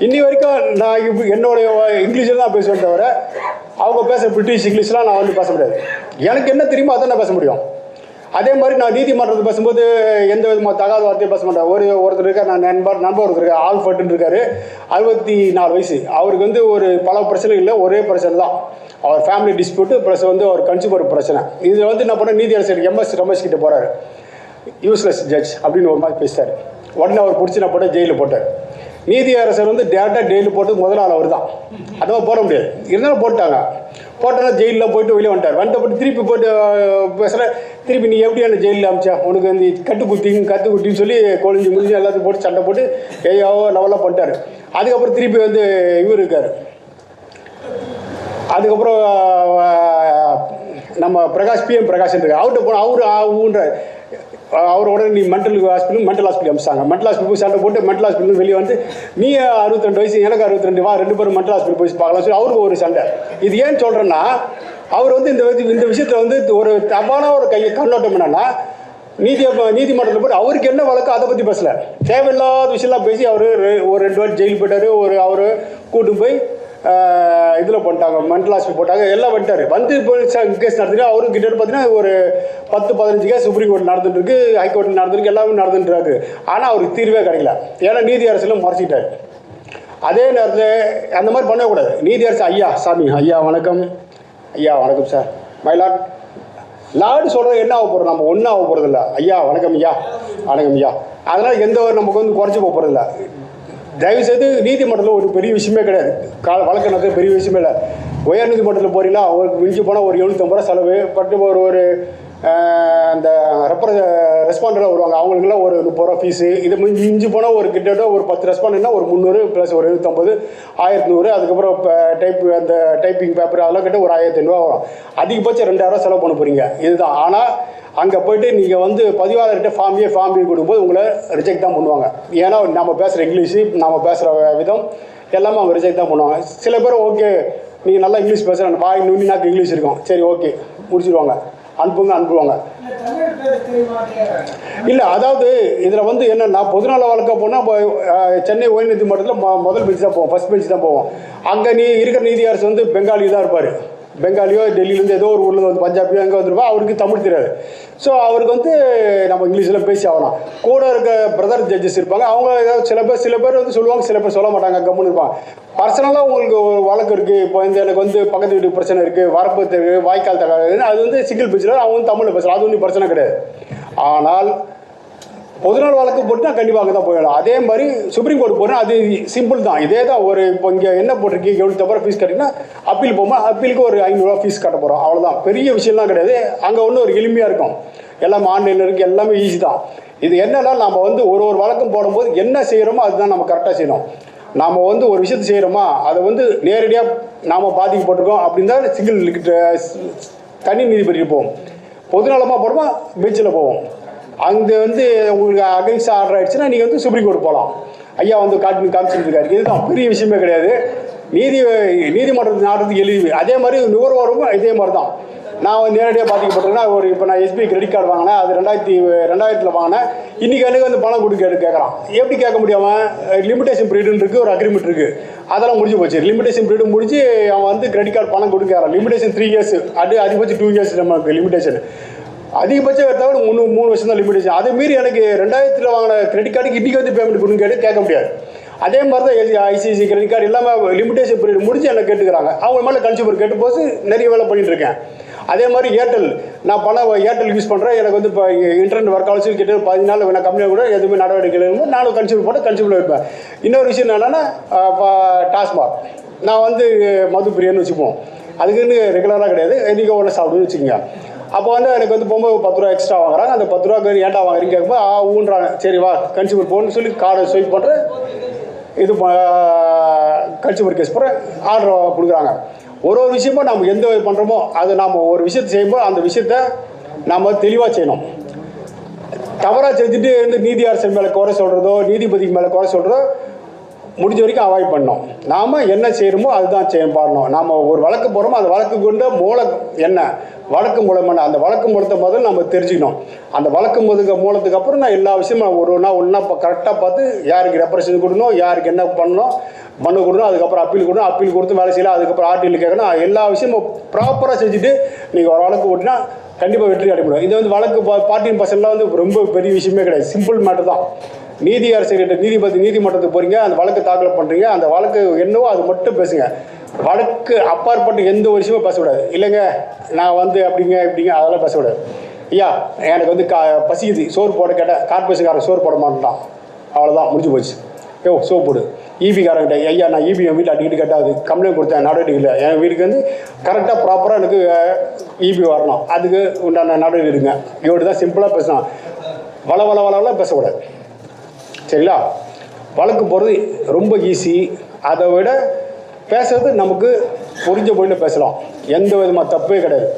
இன்னி வரைக்கும் நான் என்னுடைய இங்கிலீஷில் தான் பேசுவேன் தவிர அவங்க பேசுகிற பிரிட்டிஷ் இங்கிலீஷ்லாம் நான் வந்து பேச முடியாது. எனக்கு என்ன தெரியுமோ அதை நான் பேச முடியும். அதே மாதிரி நான் நீதிமன்றத்தில் பேசும்போது எந்த விதமாக தகாத வார்த்தையும் பேச மாட்டேன். ஒருத்தர் இருக்கார், நான் நண்பர் ஒருத்தர் இருக்கார், ஆல்ஃபர்ட்னு இருக்கார், 64 வயசு. அவருக்கு வந்து ஒரு பல பிரச்சனை இல்லை, ஒரே பிரச்சனை தான், அவர் ஃபேமிலி டிஸ்பியூட்டு ப்ளஸ் வந்து அவர் கன்சூமர் பிரச்சனை. இதில் வந்து என்ன பண்ண நீதி அரசர் எம்எஸ் ரமேஷ் கிட்ட போகிறாரு, யூஸ்லெஸ் ஜட்ஜ் அப்படின்னு ஒரு மாதிரி பேசிட்டார். உடனே அவர் பிடிச்சி நான் போட்டு ஜெயிலில் போட்டார். நீதி அரசர் வந்து டேரெக்டாக ஜெயிலில் போட்டு முதல் நாள் அவர் தான், அதுவும் போட முடியாது, இருந்தாலும் போட்டோன்னா ஜெயிலில் போயிட்டு வெளியே வந்துட்டு திருப்பி போட்டு பேசுகிற, திருப்பி நீ எப்படி அந்த ஜெயிலில் அமிச்சா, உனக்கு வந்து கற்றுக்குட்டின்னு சொல்லி கொழிஞ்சு முடிஞ்சு எல்லாத்தையும் போட்டு சண்டை போட்டு ஏயாவோ லெவலாக பண்ணிட்டார். அதுக்கப்புறம் திருப்பி வந்து இவர் இருக்கார். அதுக்கப்புறம் நம்ம பிஎம் பிரகாஷ் இருக்கார். அவர்கிட்ட போனால் ஊன்றார். அவர் உடனே நீ மென்டல் ஹாஸ்பிட்டல் அமிச்சாங்க. மென்டல் ஹாஸ்பிட்டல் போய் சண்டை போட்டு மென்டல் ஹாஸ்பிட்டல் வெளியே வந்து நீ 62 வயசு எனக்கு 62 வா, 2 பேரும் மென்டல் ஹாஸ்பிட்டல் போய் பார்க்கலாம் சொல்லி அவருக்கு ஒரு சண்டை. இது ஏன் சொல்கிறேன்னா, அவர் வந்து இந்த விஷயத்தில் வந்து ஒரு தப்பான ஒரு கண்ணோட்டம் என்னன்னா, நீதிமன்றத்தில் போட்டு அவருக்கு என்ன வழக்கு அதை பற்றி பேசலை, தேவையில்லாத விஷயம்லாம் பேசி அவர் ஒரு 2 வாட்டி ஜெயில் போயிட்டார். அவர் கூட்டு போய் இதில் பண்ணிட்டாங்க, மென்டல் ஹாஸ்பிட்டல் போட்டாங்க, எல்லாம் வந்துட்டார். வந்து இப்போ கேஸ் நடத்திட்டு அவரும் கிட்ட பார்த்தீங்கன்னா ஒரு 10-15 கேஸ் சுப்ரீம் கோர்ட் நடந்துட்டு இருக்கு, ஹைகோர்ட்டில் நடந்துருக்கு, எல்லாமே நடந்துட்டுருக்கு. ஆனால் அவருக்கு தீர்வே கிடைக்கல. ஏன்னா நீதி அரசில் முறைச்சிட்டார். அதே நேரத்தில் அந்த மாதிரி பண்ணக்கூடாது. நீதி அரசு ஐயா சாமி ஐயா வணக்கம், ஐயா வணக்கம் சார், மயிலாட் லாடு சொல்கிறது என்ன ஆக போகிறோம், நம்ம ஒன்றும் ஆக போகிறதில்ல. ஐயா வணக்கம் ஐயா, வணக்கம் ஐயா. அதனால் எந்த ஒரு நமக்கு வந்து குறைச்சி போக போகிறதில்ல. தயவுசெய்து நீதிமன்றத்தில் ஒரு பெரிய விஷயமே கிடையாது. வழக்கு நடத்துறது பெரிய விஷயமே இல்லை. உயர் நீதிமன்றத்தில் போகிறீங்களா, அவருக்கு மிஞ்சி போனால் ஒரு 750 ரூபா செலவு பட்டு ஒரு அந்த ரெஸ்பாண்டராக வருவாங்க, அவங்களுக்குலாம் ஒரு 30 ரூபா ஃபீஸு. இது மிஞ்சி போனால் ஒரு கிட்டத்தட்ட ஒரு 10 ரெஸ்பாண்டர்னா ஒரு 300 ப்ளஸ் ஒரு 750, 1100. அதுக்கப்புறம் அந்த டைப்பிங் பேப்பர் அதெல்லாம் கிட்ட ஒரு 1500 வரும். அதிகபட்சம் 2000 செலவு பண்ண போகிறீங்க, இதுதான். ஆனால் அங்கே போய்ட்டு நீங்கள் வந்து பதிவாளர்கிட்ட ஃபார்ம் ஏ கொடுக்கும்போது உங்களை ரிஜெக்ட் தான் பண்ணுவாங்க. ஏன்னா நம்ம பேசுகிற இங்கிலீஷு, நம்ம பேசுகிற விதம் எல்லாமே அவங்க ரிஜெக்ட் தான் பண்ணுவாங்க. சில பேர் ஓகே நீங்கள் நல்லா இங்கிலீஷ் பேசுகிறேன், வாய் நுண்ணினாக்கு இங்கிலீஷ் இருக்கும், சரி ஓகே முடிச்சிடுவாங்க, அனுப்புவாங்க. இல்லை அதாவது இதில் வந்து என்னென்னா பொதுநல வழக்காக போனால் சென்னை உயர்நீதிமன்றத்தில் முதல் பெஞ்ச் தான் போவோம், ஃபஸ்ட் பெஞ்ச் தான் போவோம். அங்கே இருக்கிற நீதி அரசு வந்து பெங்காலி தான் இருப்பார். பெங்காலியோ டெல்லியிலேருந்து ஏதோ ஒரு ஊரில் வந்து பஞ்சாபியோ எங்கே வந்துருப்பா, அவருக்கு தமிழ் தெரியாது. ஸோ அவருக்கு வந்து நம்ம இங்கிலீஷில் பேசி ஆகலாம். கூட இருக்க பிரதர் ஜட்ஜஸ் இருப்பாங்க, அவங்க ஏதாவது சில பேர் வந்து சொல்லுவாங்க, சில பேர் சொல்ல மாட்டாங்க, கம்முன்னு இருப்பாங்க. பர்சனலாக உங்களுக்கு ஒரு வழக்கு இருக்குது, இப்போ இந்த எனக்கு வந்து பக்கத்து வீட்டுக்கு பிரச்சனை இருக்குது, வரப்பு இருக்குது, வாய்க்கால் தகவல், அது வந்து சிங்கிள் பேச்சில் அவங்க வந்து தமிழில் பேசலாம், அது ஒன்றும் பிரச்சனை கிடையாது. ஆனால் பொதுநல வழக்கு போட்டுனா கண்டிப்பாக அங்கே தான் போயிடலாம். அதே மாதிரி சுப்ரீம் கோர்ட் போனால் அது சிம்பிள் தான், இதே தான். ஒரு இப்போ இங்கே என்ன போட்டிருக்கீங்க, எவ்வளோ தவிர ஃபீஸ் கட்டிங்கன்னா அப்பீல் போகும்போது அப்பீலுக்கு ஒரு 500 ரூபா ஃபீஸ் கட்ட போகிறோம், அவ்வளோதான். பெரிய விஷயம்லாம் கிடையாது. அங்கே ஒன்றும் ஒரு எளிமையாக இருக்கும், எல்லாமே ஆன்லைனில் இருக்குது, எல்லாமே ஈஸி தான். இது என்னன்னா நம்ம வந்து ஒரு வழக்கம் போடும்போது என்ன செய்கிறோமோ அதுதான் நம்ம கரெக்டாக செய்யணும். நாம் வந்து ஒரு விஷயத்தை செய்கிறோமா அதை வந்து நேரடியாக நாம் பாதிக்கப்பட்டிருக்கோம் அப்படின்னு தான் சிங்கிள் தனி நீதிபதி போவோம். பொதுநலமாக போடுமா பெஞ்சில் போவோம். அங்கே வந்து உங்களுக்கு அகைன்ஸ்ட் ஆர்டர் ஆகிடுச்சுன்னா நீங்கள் வந்து சுப்ரீம் கோர்ட் போகலாம். ஐயா வந்து காமிச்சிட்டு இருக்காரு, இதுதான் பெரிய விஷயமே கிடையாது. நீதிமன்றத்தில் நாடுறதுக்கு எளிது. அதே மாதிரி நுகர்வோரும் இதே மாதிரி தான். நான் வந்து நேரடியாக பாதிக்கப்பட்டிருக்கேன்னா இப்போ நான் எஸ்பிஐ கிரெடிட் கார்டு வாங்கினேன், அது 2000 வாங்கினேன். இன்றைக்கி எனக்கு வந்து பணம் கொடுக்க கேட்குறான். எப்படி கேட்க முடியாமல், லிமிடேஷன் பீரியட்னு இருக்குது, ஒரு அக்ரிமெண்ட் இருக்குது, அதெல்லாம் முடிஞ்சு போச்சு. லிமிடேஷன் பீரியட் முடிஞ்சு அவன் வந்து கிரெடிட் கார்டு பணம் கொடுக்குறான். லிமிடேஷன் 3 இயர்ஸ், அதிகபட்சம் 2 இயர்ஸ் நமக்கு லிமிடேஷன். அதிகபட்சம் தவிர 3 வருஷம் தான் லிமிடேஷன். அதே மீறி எனக்கு 2000 வாங்கின கிரெடிட் கார்டுக்கு இன்றைக்கி வந்து பேமெண்ட் கொடுங்க கேட்க முடியாது. அதே மாதிரி தான் ஐசிஐசி கிரெடிட் கார்டு இல்லாமல் லிமிடேஷன் பீரியட் முடிஞ்சு எனக்கு கேட்டுக்கிறாங்க. அவங்க மேலே கன்சியூமர் கேட்டு போது நிறைய வேலை பண்ணிட்டு இருக்கேன். அதே மாதிரி ஏர்டெல், நான் பணம் ஏர்டெல் யூஸ் பண்ணுறேன், எனக்கு வந்து இப்போ இன்டர்நெட் ஒர்க் ஆச்சு கிட்ட 15 நாள் நான் கம்பெனியில் கூட எதுவுமே நடவடிக்கை இருக்கும்போது நானும் கன்சியூமர் போட்டு கன்சியூமர் இருப்பேன். இன்னொரு விஷயம் என்னென்னா டாஸ்மாக், நான் வந்து மது பிரியன்னு வச்சுப்போம், அதுக்குன்னு ரெகுலராக கிடையாது, இன்றைக்கி ஒன்று சாப்பிடுன்னு வச்சுக்கோங்க. அப்போ வந்து எனக்கு வந்து போகும்போது 10 ரூபா எக்ஸ்ட்ரா வாங்குறாங்க. அந்த 10 ரூபாய்க்கு ஏன்டா வாங்குறீங்க கேட்கும்போது ஊன்றாங்க. சரி வா கன்சியூமர் போகணுன்னு சொல்லி கார்டை ஸ்வைப் பண்ணுறேன், இது கன்சியூமர் கேஸ் போகிற ஆர்டர் கொடுக்குறாங்க. ஒரு விஷயமும் நம்ம எந்த பண்ணுறோமோ அது நாம் ஒரு விஷயத்தை செய்யும்போது அந்த விஷயத்த நாம் தெளிவாக செய்யணும். தவறாக செஞ்சுட்டு வந்து நீதி அரசு மேலே குறை சொல்கிறதோ நீதிபதிக்கு மேலே குறை சொல்கிறதோ முடிஞ்ச வரைக்கும் அவாய்ட் பண்ணோம். நாம் என்ன செய்கிறோமோ அதுதான் பாடணும். நாம் ஒரு வழக்கு போகிறோமோ அந்த வழக்கு கொண்ட மூலம் என்ன, வழக்கு மூலம் என்ன, அந்த வழக்கு மூலத்தை முதல்ல நம்ம தெரிஞ்சுக்கணும். அந்த வழக்கு மூலத்துக்கு அப்புறம் நான் எல்லா விஷயமும் ஒன்றா கரெக்டாக பார்த்து யாருக்கு ரெப்ரசன்ட் கொடுக்கணும், யாருக்கு என்ன பண்ணணும், மனு கொடுக்கணும், அதுக்கப்புறம் அப்பீல் கொடுத்து வேலை செய்யலாம், அதுக்கப்புறம் ஆர்டியில் கேட்கணும். எல்லா விஷயமும் ப்ராப்பராக செஞ்சுட்டு நீங்கள் ஒரு வழக்கு ஓட்டினா கண்டிப்பாக வெற்றி அடைய முடியும். இது வந்து வழக்கு பார்ட்டின் பர்சன்லாம் வந்து ரொம்ப பெரிய விஷயமே கிடையாது, சிம்பிள் மேட்டர் தான். நீதி அரசர்கிட்ட நீதிமன்றத்துக்கு போகிறீங்க, அந்த வழக்கு தாக்கல் பண்ணுறீங்க, அந்த வழக்கு என்னவோ அது மட்டும் பேசுங்க. வழக்கு அப்பாற்பட்டு எந்த ஒரு விஷயமும் பேசக்கூடாது. இல்லைங்க நான் வந்து அப்படிங்க அதெல்லாம் பேசக்கூடாது. ஐயா எனக்கு வந்து பசிக்குது, சோறு போட கேட்டேன், கார்பரேஷன்காரன் சோறு போட மாட்டான், அவ்வளோதான் முடிஞ்சு போச்சு. சோறு போடு. ஈபிக்காரங்கிட்ட ஐயா நான் ஈபி என் வீட்டில் அடிக்கடி கட்டாது, கம்ப்ளைண்ட் கொடுத்தேன், நடவடிக்கை இல்லை. என் வீட்டுக்கு வந்து கரெக்டாக ப்ராப்பராக எனக்கு ஈபி வரணும், அதுக்கு உண்டான நடவடிக்கை இருங்க. இப்படி தான் சிம்பிளாக பேசலாம், வளவளவளவெல்லாம் பேசக்கூடாது. சரிங்களா? வழக்கு போகிறது ரொம்ப ஈஸி. அதை விட பேசுறது நமக்கு புரிஞ்ச போயின்னு பேசலாம், எந்த விதமாக தப்பே கிடையாது.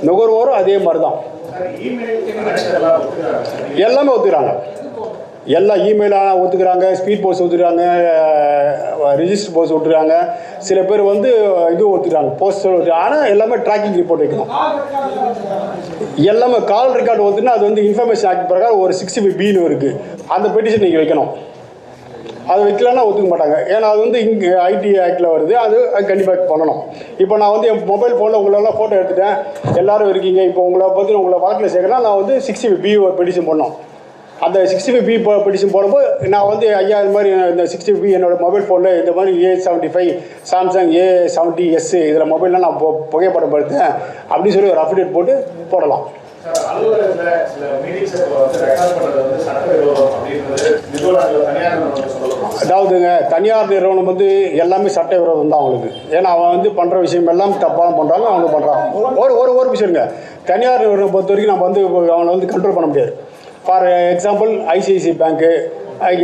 நுகர்வோரும் அதே மாதிரி தான், எல்லாமே ஒத்துக்கிறாங்க. எல்லா இமெயிலான ஒத்துக்கிறாங்க, ஸ்பீட் போஸ்ட் ஒத்துக்கிறாங்க, ரிஜிஸ்டர் போஸ்ட் ஒத்துக்கிறாங்க. சில பேர் வந்து இது ஒத்துக்கிறாங்க, போஸ்டர் ஒத்துக்கிறாங்க. ஆனால் எல்லாமே ட்ராக்கிங் ரிப்போர்ட் வைக்கணும். எல்லாமே கால் ரெக்கார்டு ஒத்துனா அது வந்து இன்ஃபர்மேஷன் ஆக்ட் பிரகாரம் ஒரு 65B இருக்குது, அந்த பெட்டிஷன் நீங்கள் வைக்கணும். அது வைக்கலன்னா ஒத்துக்க மாட்டாங்க. ஏன்னா அது வந்து இங்கே ஐடி ஆக்டில் வருது, அது கண்டிப்பாக பண்ணணும். இப்போ நான் வந்து என் மொபைல் ஃபோனில் உங்களெல்லாம் ஃபோட்டோ எடுத்துட்டேன், எல்லோரும் இருக்கீங்க, இப்போ உங்களை பற்றி உங்களை வழக்கில் சேர்க்கறேன்னா நான் வந்து 60B ஒரு பெடிஷன் பண்ணோம். அந்த 60B பெடிஷன் போடும்போது நான் வந்து ஐயா இது மாதிரி இந்த 60B என்னோட மொபைல் ஃபோனில் இந்த மாதிரி A75 சாம்சங் A70s இதில் மொபைலில் நான் புகைப்படப்படுத்தேன் அப்படின்னு சொல்லி ஒரு அஃபிடேட் போட்டு போடலாம். அதாவதுங்க, தனியார் நிறுவனம் வந்து எல்லாமே சட்ட விரோதம் தான் அவங்களுக்கு. ஏன்னா அவன் வந்து பண்ணுற விஷயம் எல்லாம் தப்பாக பண்ணுறாங்க, அவங்க பண்ணுறாங்க. ஒரு விஷயங்க, தனியார் நிறுவனம் பொறுத்த வரைக்கும் நம்ம வந்து அவனை வந்து கண்ட்ரோல் பண்ண முடியாது. For example ICICI bank,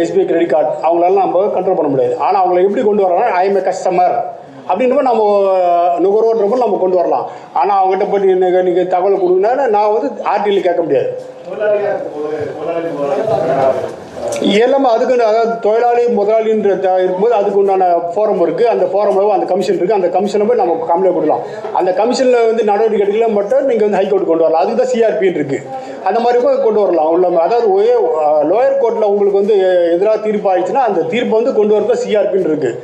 SBI credit card, அவங்களெல்லாம் நம்ம கண்ட்ரோல் பண்ண முடியாது. ஆனால் அவங்களை எப்படி கொண்டு வரோம்னா ஐ எம் ஏ கஸ்டமர் அப்படின்றப்ப நம்ம நுகர்வோன்றப்போ நம்ம கொண்டு வரலாம். ஆனால் அவங்ககிட்ட போய் நீங்கள் தகவல் கொடுங்கன்னா நான் வந்து ஆர்டியில் கேட்க முடியாது. எல்லாமே அதுக்கு, அதாவது தொழிலாளி முதலாளின்ற இருக்கும்போது அதுக்கு உண்டான ஃபோரம் இருக்குது. அந்த ஃபோரம் அந்த கமிஷன் இருக்குது. அந்த கமிஷனில் போய் நம்ம கம்ப்ளைண்ட் கொடுக்கலாம். அந்த கமிஷனில் வந்து நடவடிக்கை எடுக்கல மட்டும் நீங்கள் வந்து ஹைகோர்ட் கொண்டு வரலாம். அதுக்கு தான் சிஆர்பின்னு இருக்குது. அந்த மாதிரி கூட கொண்டு வரலாம். உள்ள அதாவது லோயர் கோர்ட்டில் உங்களுக்கு வந்து எதிராக தீர்ப்பு ஆயிடுச்சுன்னா அந்த தீர்ப்பை வந்து கொண்டு வரதான் சிஆர்பின்னு இருக்குது.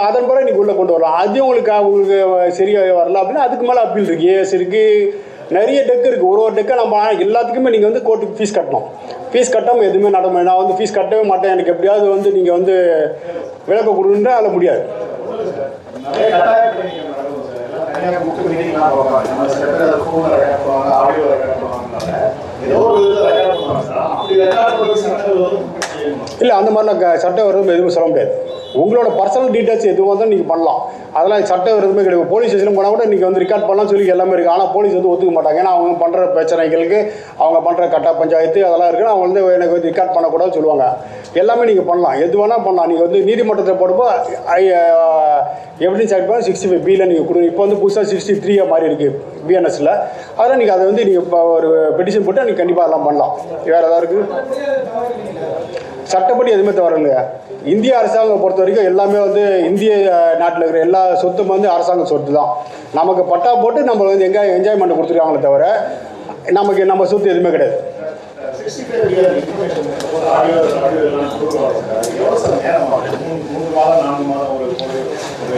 அதன் பிறகு நீங்கள் உள்ளே கொண்டு வரலாம். அதையும் உங்களுக்கு சரியாக வரல அப்படின்னா அதுக்கு மேலே அப்பீல் இருக்குது, ஏஎஸ் இருக்குது, நிறைய டெக் இருக்குது. ஒரு டெக்கை நம்ம எல்லாத்துக்குமே நீங்கள் வந்து கோர்ட்டுக்கு ஃபீஸ் கட்டணும். ஃபீஸ் கட்டாமல் எதுவுமே நடக்கும். நான் வந்து ஃபீஸ் கட்டவே மாட்டேன், எனக்கு எப்படியாவது வந்து நீங்கள் வந்து விளக்க கொடுக்குன்னா அதில் முடியாது. இல்லை, அந்த மாதிரிலாம் சட்ட விரோதம் எதுவும் சொல்ல முடியாது. உங்களோட பர்சனல் டீட்டெயில்ஸ் எதுவும் வந்தால் நீங்கள் பண்ணலாம். அதெல்லாம் சட்ட விரோதமே கிடையாது. போலீஸ் ஸ்டேஷன் போனால் கூட நீங்கள் வந்து ரெக்கார்ட் பண்ணலாம் சொல்லி எல்லாமே இருக்குது. ஆனால் போலீஸ் வந்து ஒத்துக்க மாட்டாங்க. ஏன்னா அவங்க பண்ணுற பிரச்சனைகளுக்கு, அவங்க பண்ணுற கட்ட பஞ்சாயத்து அதெல்லாம் இருக்குன்னா அவங்க வந்து எனக்கு வந்து ரெக்கார்ட் பண்ணக்கூடாதுன்னு சொல்லுவாங்க. எல்லாமே நீங்கள் பண்ணலாம், எது வேணால் பண்ணலாம். நீங்கள் வந்து நீதிமன்றத்தில் போடுப்போ எவிடன்ஸ் ஆக்ட் 65B நீங்கள் கொடுங்க. இப்போ வந்து புதுசாக 63 மாறி இருக்குது பிஎன்எஸில். அதெல்லாம் நீங்கள் அதை வந்து நீங்கள் இப்போ ஒரு பெட்டிஷன் போட்டு நீங்கள் கண்டிப்பாக அதெல்லாம் பண்ணலாம். வேறு எதாவது இருக்குது? சட்டப்படி எதுவுமே தவறு இல்லையா? இந்திய அரசாங்கம் பொறுத்த வரைக்கும் எல்லாமே வந்து இந்திய நாட்டில் இருக்கிற எல்லா சொத்தும் வந்து அரசாங்க சொத்து தான். நமக்கு பட்டா போட்டு நம்ம வந்து என்ஜாய்மெண்ட் கொடுத்துருக்காங்களே தவிர நமக்கு நம்ம சொத்து எதுவுமே கிடையாது.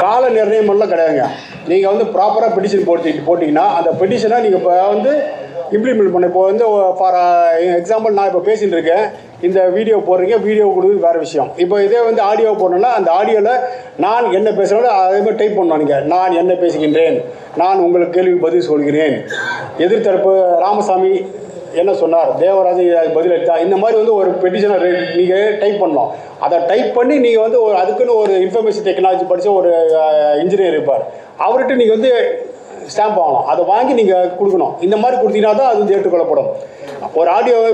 கால நிர்ணயம் எல்லாம் கிடையாதுங்க. நீங்கள் வந்து ப்ராப்பராக பெட்டிஷன் போட்டிங்கன்னா அந்த பெட்டிஷனை நீங்கள் இப்போ வந்து இம்ப்ளிமெண்ட் பண்ண. இப்போ வந்து ஃபார் எக்ஸாம்பிள் நான் இப்போ பேசிகிட்டு இருக்கேன், இந்த வீடியோ போடுறீங்க, வீடியோ கொடுக்குறது வேறு விஷயம். இப்போ இதே வந்து ஆடியோ போடணும்னா அந்த ஆடியோவில் நான் என்ன பேசுகிறோம் அதே மாதிரி டைப் பண்ணணும். நீங்கள் நான் என்ன பேசுகின்றேன், நான் உங்களுக்கு கேள்விக்கு பதில் சொல்கிறேன், எதிர்த்தரப்பு ராமசாமி என்ன சொன்னார், தேவராஜன் பதில் அளித்தா, இந்த மாதிரி வந்து ஒரு பெட்டிஷனை நீங்கள் டைப் பண்ணணும். அதை டைப் பண்ணி நீங்கள் வந்து அதுக்குன்னு ஒரு இன்ஃபர்மேஷன் டெக்னாலஜி படித்த ஒரு இன்ஜினியர் இருப்பார், அவர்கிட்ட நீங்கள் வந்து ஸ்டாம்ப் வாங்கணும். அதை வாங்கி நீங்கள் கொடுக்கணும். இந்த மாதிரி கொடுத்தீங்கன்னா தான் அது வந்து ஏற்றுக்கொள்ளப்படும். ஒரு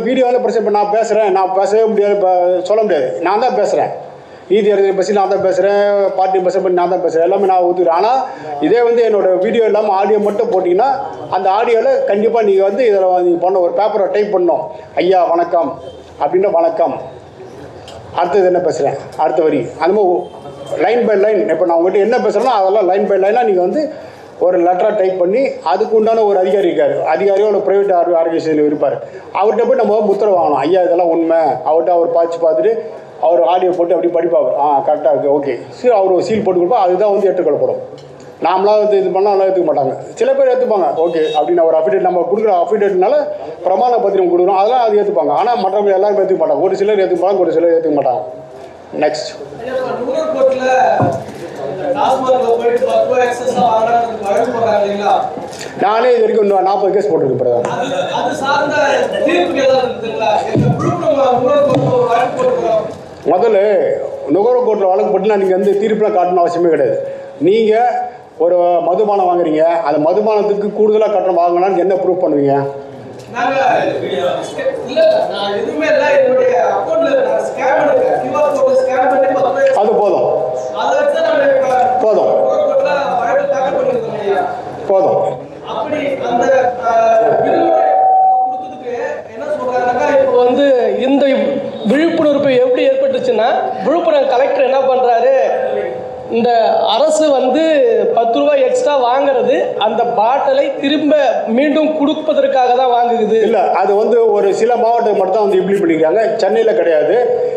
வீடியோவில் பிரச்சனை. இப்போ நான் பேசவே முடியாது, இப்போ சொல்ல முடியாது, நான் தான் பேசுகிறேன், நீதி அறிஞர் பற்றி நான் தான் பேசுகிறேன், பார்ட்டி பஸ் பண்ணி நான் தான் பேசுகிறேன், எல்லாமே நான் ஒத்துக்கிறேன். ஆனால் இதே வந்து என்னோடய வீடியோ இல்லாமல் ஆடியோ மட்டும் போட்டிங்கன்னா அந்த ஆடியோவில் கண்டிப்பாக நீங்கள் வந்து இதில் நீங்கள் பண்ண ஒரு பேப்பரை டைப் பண்ணணும். ஐயா வணக்கம் அப்படின்னா வணக்கம், அடுத்தது என்ன பேசுகிறேன், அடுத்த வரி, அந்த மாதிரி லைன் பை லைன். இப்போ நான் உங்கள்கிட்ட என்ன பேசுகிறேன்னா அதெல்லாம் லைன் பை லைனாக நீங்கள் வந்து ஒரு லெட்டராக டைப் பண்ணி அதுக்கு உண்டான ஒரு அதிகாரி இருக்கார், அதிகாரியோ ஒரு ப்ரைவேட் ஆர்கனைசேஷன் இருப்பார், அவர்கிட்ட போய் நம்ம முத்திரை வாங்கணும். ஐயா இதெல்லாம் உண்மை, அவர்கிட்ட அவர் பார்த்துட்டு அவர் ஆடியோ போட்டு அப்படி படிப்பார், கரெக்டாக இருக்குது, ஓகே, சரி, அவர் ஒரு சீல் போட்டு கொடுப்பா. அதுதான் வந்து ஏற்றுக்கொள்ளப்படும். நாமளாக வந்து இது பண்ணால் நல்லா ஏற்றுக்க மாட்டாங்க. சில பேர் ஏற்றுப்பாங்க, ஓகே அப்படின்னு ஒரு அஃபிடேட் நம்ம கொடுக்குற அஃபிடேட்னால பிரமாண பத்திரம் கொடுக்குறோம், அதெல்லாம் அது ஏற்றுப்பாங்க. ஆனால் மற்றவங்க எல்லாரும் ஏற்றுக்க மாட்டாங்க. ஒரு சிலர் ஏற்றுப்பாங்க, ஒரு சிலர் ஏற்றுக்க மாட்டாங்க. நெக்ஸ்ட், நானே இது வரைக்கும் 40 கேஸ் போட்டிருக்கேன். முதல்ல நுகர்வோர் கோர்ட்டில் வழக்கு போட்டுனா நீங்கள் வந்து தீர்ப்புலாம் காட்டணும் அவசியமே கிடையாது. நீங்கள் ஒரு மதுபானம் வாங்குறீங்க, அந்த மதுபானத்துக்கு கூடுதலாக கட்டணம் வாங்கினான்னு என்ன ப்ரூஃப் பண்ணுவீங்க? அது போதும் போதும் போதும். இப்போ வந்து இந்த விழிப்புணர்வு எப்படி ஏற்பட்டுச்சுன்னா, விழுப்புரம் கலெக்டர் என்ன பண்ணுறாரு, இந்த அரசு வந்து 10 ரூபாய் எக்ஸ்ட்ரா வாங்குறது அந்த பாட்டிலை திரும்ப மீண்டும் கொடுப்பதற்காக தான் வாங்குது. இல்லை, அது வந்து ஒரு சில மாவட்டத்துக்கு மட்டும் தான் வந்து இம்ப்ளிமெண்ட் பண்ணிக்கிறாங்க. சென்னையில் கிடையாது.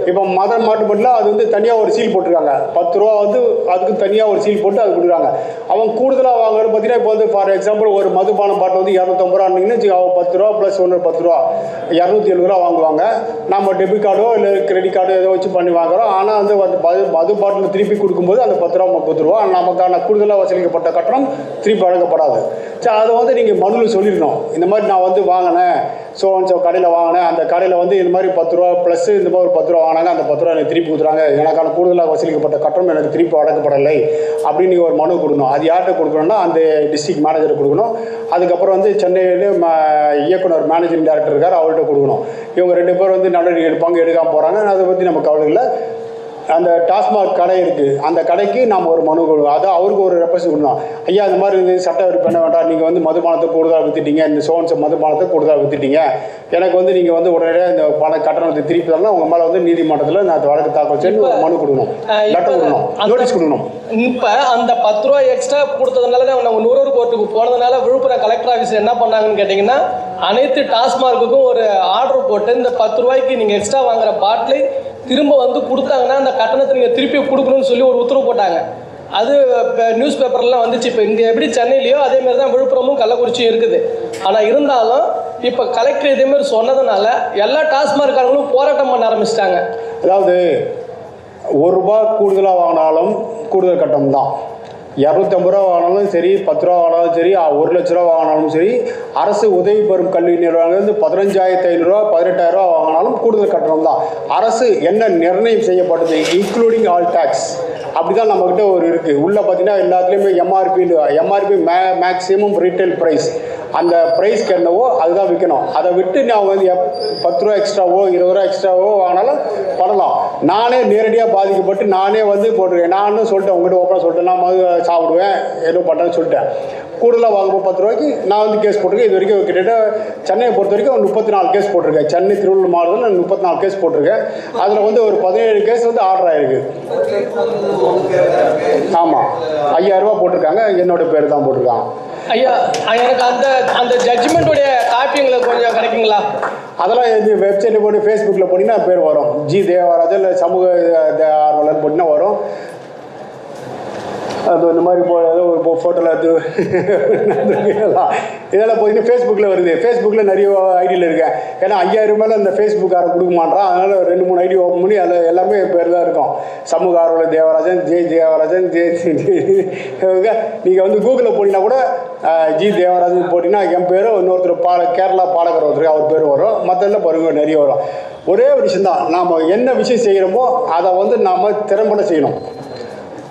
இப்போ மதன் மாவட்டத்தில் அது வந்து தனியாக ஒரு சீல் போட்டிருக்காங்க. 10 ரூபா வந்து அதுக்கு தனியாக ஒரு சீல் போட்டு அது கொடுக்குறாங்க. அவன் கூடுதலாக வாங்குறது பார்த்தீங்கன்னா இப்போ வந்து ஃபார் எக்ஸாம்பிள் ஒரு மதுபானம் பாட்டில் வந்து 250 ரூபா இருந்தீங்கன்னு அவன் 10 ரூபா ப்ளஸ் ஒன்று 10 ரூபா 270 ரூபா வாங்குவாங்க. நம்ம டெபிட் கார்டோ இல்லை கிரெடிட் கார்டோ ஏதோ வச்சு பண்ணி வாங்குறோம். ஆனால் வந்து மது பாட்டில் திருப்பி கொடுக்கும்போது அந்த 10 ரூபா 30 ரூபா நமக்கான கூடுதலாக வசூலிக்கப்பட்ட கட்டணம் திருப்பி வழங்கப்படாது. சரி, அதை வந்து நீங்கள் மனுவில் சொல்லிடணும். இந்த மாதிரி நான் வந்து வாங்கினேன், ஸோ கடையில் வாங்கினேன், அந்த கடையில் வந்து இந்த மாதிரி 10 ரூபா ப்ளஸ் இந்த மாதிரி ஒரு 10 ரூபா வாங்கினாங்க, அந்த 10 ரூபா எனக்கு திருப்பி கொடுத்துறாங்க, எனக்கான கூடுதலாக வசூலிக்கப்பட்ட கட்டணம் எனக்கு திருப்பி வழங்கப்படலை அப்படின்னு நீங்கள் ஒரு மனு கொடுக்கணும். அது யார்கிட்ட கொடுக்கணும்னா அந்த டிஸ்ட்ரிக்ட் மேனேஜர் கொடுக்கணும். அதுக்கப்புறம் வந்து சென்னையில் இயக்குனர் மேனேஜிங் டைரக்டர் இருக்கார், அவர்கிட்ட கொடுக்கணும். இவங்க 2 பேர் வந்து நடவடிக்கை எடுப்பாங்க, எடுக்காமல் போகிறாங்க, அதை பற்றி நம்ம கவலை இல்லை. அந்த டாஸ்மாக் கடை இருக்குது, அந்த கடைக்கு நாம் ஒரு மனு கொடுக்கணும். அதை அவருக்கு ஒரு ரெப்ரசன்ட் கொடுக்கணும். ஐயா, இந்த மாதிரி இது சட்ட விருப்பம் பண்ண வேண்டாம், நீங்கள் வந்து மதுபானத்தை கூடுதலாக விற்றுட்டீங்க, இந்த சோன்ஸ் மதுபானத்தை கூடுதலாக விற்றுட்டீங்க, எனக்கு வந்து நீங்கள் வந்து உடனடியாக இந்த கட்டணத்தை திருப்பி தரலாம், உங்கள் மேலே வந்து நீதிமன்றத்தில் நான் வழக்கு தாக்கல் செய்து ஒரு மனு கொடுக்கணும், லெட்டர் கொடுக்கணும், நோட்டீஸ் கொடுக்கணும். இப்போ அந்த 10 ரூபா எக்ஸ்ட்ரா கொடுத்ததுனால நம்ம நுகர்வோர் கோர்ட்டுக்கு போனதுனால விழுப்புரம் கலெக்டர் ஆஃபீஸில் என்ன பண்ணாங்கன்னு கேட்டிங்கன்னா, அனைத்து டாஸ்மார்க்குக்கும் ஒரு ஆர்டர் போட்டு இந்த 10 ரூபாய்க்கு நீங்கள் எக்ஸ்ட்ரா வாங்குற பாட்டிலை திரும்ப வந்து கொடுத்தாங்கன்னா அந்த கட்டணத்தை நீங்கள் திருப்பி கொடுக்கணும்னு சொல்லி ஒரு உத்தரவு போட்டாங்க. அது இப்போ நியூஸ் பேப்பர்லாம் வந்துச்சு. இப்போ இங்கே எப்படி சென்னையிலையோ அதேமாரி தான் விழுப்புரமும் கள்ளக்குறிச்சியும் இருக்குது. ஆனால் இருந்தாலும் இப்போ கலெக்டர் இதேமாரி சொன்னதுனால எல்லா டாஸ்மார்க்காரங்களும் போராட்டம் பண்ண ஆரம்பிச்சிட்டாங்க. அதாவது 1 ரூபா கூடுதலாக வாங்கினாலும் கூடுதல் கட்டணம் தான். 250 ரூபா வாங்கினாலும் சரி, 10 ரூபா வாங்கினாலும் சரி, 1 லட்ச ரூபா வாங்கினாலும் சரி, அரசு உதவி பெறும் கல்வி நிறுவனங்கள் 15,500 ரூபா 18,000 ரூபா வாங்கினாலும் கூடுதல் கட்டணம் தான். அரசு என்ன நிர்ணயம் செய்யப்பட்டது, இன்க்ளூடிங் ஆல் டேக்ஸ், அப்படி தான் நம்மக்கிட்ட ஒரு இருக்குது. உள்ளே பார்த்தீங்கன்னா எல்லாத்துலேயுமே எம்ஆர்பி மேக்ஸிமம் ரீட்டைல் ப்ரைஸ், அந்த ப்ரைஸ்க்கு என்னவோ அதுதான் விற்கணும். அதை விட்டு நான் வந்து 10 ரூபா எக்ஸ்ட்ராவோ 20 ரூபா எக்ஸ்ட்ராவோ வாங்கினாலும் பண்ணலாம். நானே நேரடியாக பாதிக்கப்பட்டு நானே வந்து போட்டிருக்கேன். நானும் சொல்லிட்டேன், உங்கள்கிட்ட ஓப்பனாக சொல்லிட்டேன், நான் மது சாப்பிடுவேன், எதுவும் பண்ணுறேன்னு சொல்லிட்டேன். கூடுதலாக வாங்கும்போது 10 ரூபாய்க்கு நான் வந்து கேஸ் போட்டிருக்கேன். இது வரைக்கும் கிட்டத்தட்ட சென்னையை பொறுத்த வரைக்கும் 34 கேஸ் போட்டிருக்கேன். சென்னை திருவள்ளூர் மாவட்டத்தில் 34 கேஸ் போட்டிருக்கேன். அதில் வந்து ஒரு 17 கேஸ் வந்து ஆர்டர் ஆகிருக்கு. ஆமாம், 5,000 ரூபா போட்டிருக்காங்க, என்னோட பேர் தான் போட்டிருக்காங்க. ஐயா, எனக்கு அந்த ஜட்ஜ்மெண்ட்டுடைய காப்பி எங்களுக்கு கொஞ்சம் கிடைக்குங்களா? அதெல்லாம் இது வெப்சைட்டில் போட்டு ஃபேஸ்புக்கில் போட்டிங்கன்னா பேர் வரும். ஜி தேவராஜன் இல்லை சமூக ஆர்வலர் போட்டிங்கன்னா வரும். அது இந்த மாதிரி ஏதோ ஒரு ஃபோட்டோவில் அது இதெல்லாம் போயிட்டு ஃபேஸ்புக்கில் வருது. ஃபேஸ்புக்கில் நிறைய ஐடியில் இருக்கேன். ஏன்னா 5,000 மேலே அந்த ஃபேஸ்புக்காரன் கொடுக்க மாட்டான். அதனால் 2-3 ஐடி ஓப்பன் பண்ணி அதில் எல்லாமே பேர் தான் இருக்கும். சமூக ஆர்வலர் தேவராஜன், தேவராஜன், நீங்கள் வந்து கூகுளில் போட்டிங்கன்னா கூட ஜி தேவராஜன் போட்டிங்கன்னா என் பேரும் இன்னொருத்தர் கேரளா பாடகர் ஒருத்தர் அவர் பேர் வரும். மற்றெல்லாம் பாருங்க நிறைய வரும். ஒரே ஒரு விஷயந்தான், நாம் என்ன விஷயம் செய்கிறோமோ அதை வந்து நாம் திறம்பட செய்யணும்.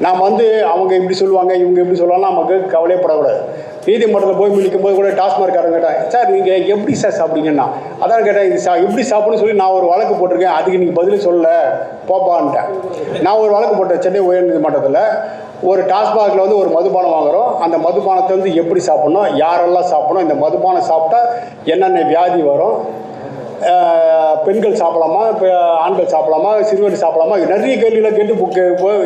நாம் வந்து அவங்க இப்படி சொல்லுவாங்க, இவங்க இப்படி சொல்லுவாங்க, நமக்கு கவலையப்படக்கூடாது. நீதிமன்றத்தில் போய் நிற்கும் போது கூட டாஸ்மார்க்காரங்க கேட்டேன், சார் நீங்கள் எப்படி சார் சாப்பிட்டீங்கன்னா, அதான் கேட்டேன், இது எப்படி சாப்பிடுன்னு சொல்லி நான் ஒரு வழக்கு போட்டிருக்கேன், அதுக்கு நீங்கள் பதில் சொல்லலை போப்பான்ட்டேன். நான் ஒரு வழக்கு போட்டேன் சென்னை உயர்நீதிமன்றத்தில். ஒரு டாஸ்மாகில் வந்து ஒரு மதுபானம் வாங்குகிறோம், அந்த மதுபானத்தை வந்து எப்படி சாப்பிட்ணும், யாரெல்லாம் சாப்பிடணும், இந்த மதுபானம் சாப்பிட்டா என்னென்ன வியாதி வரும், பெண்கள் சாப்பிடலாமா, ஆண்கள் சாப்பிடலாமா, சிறுவர் சாப்பிடலாமா, நிறைய கேள்வியில் கேட்டு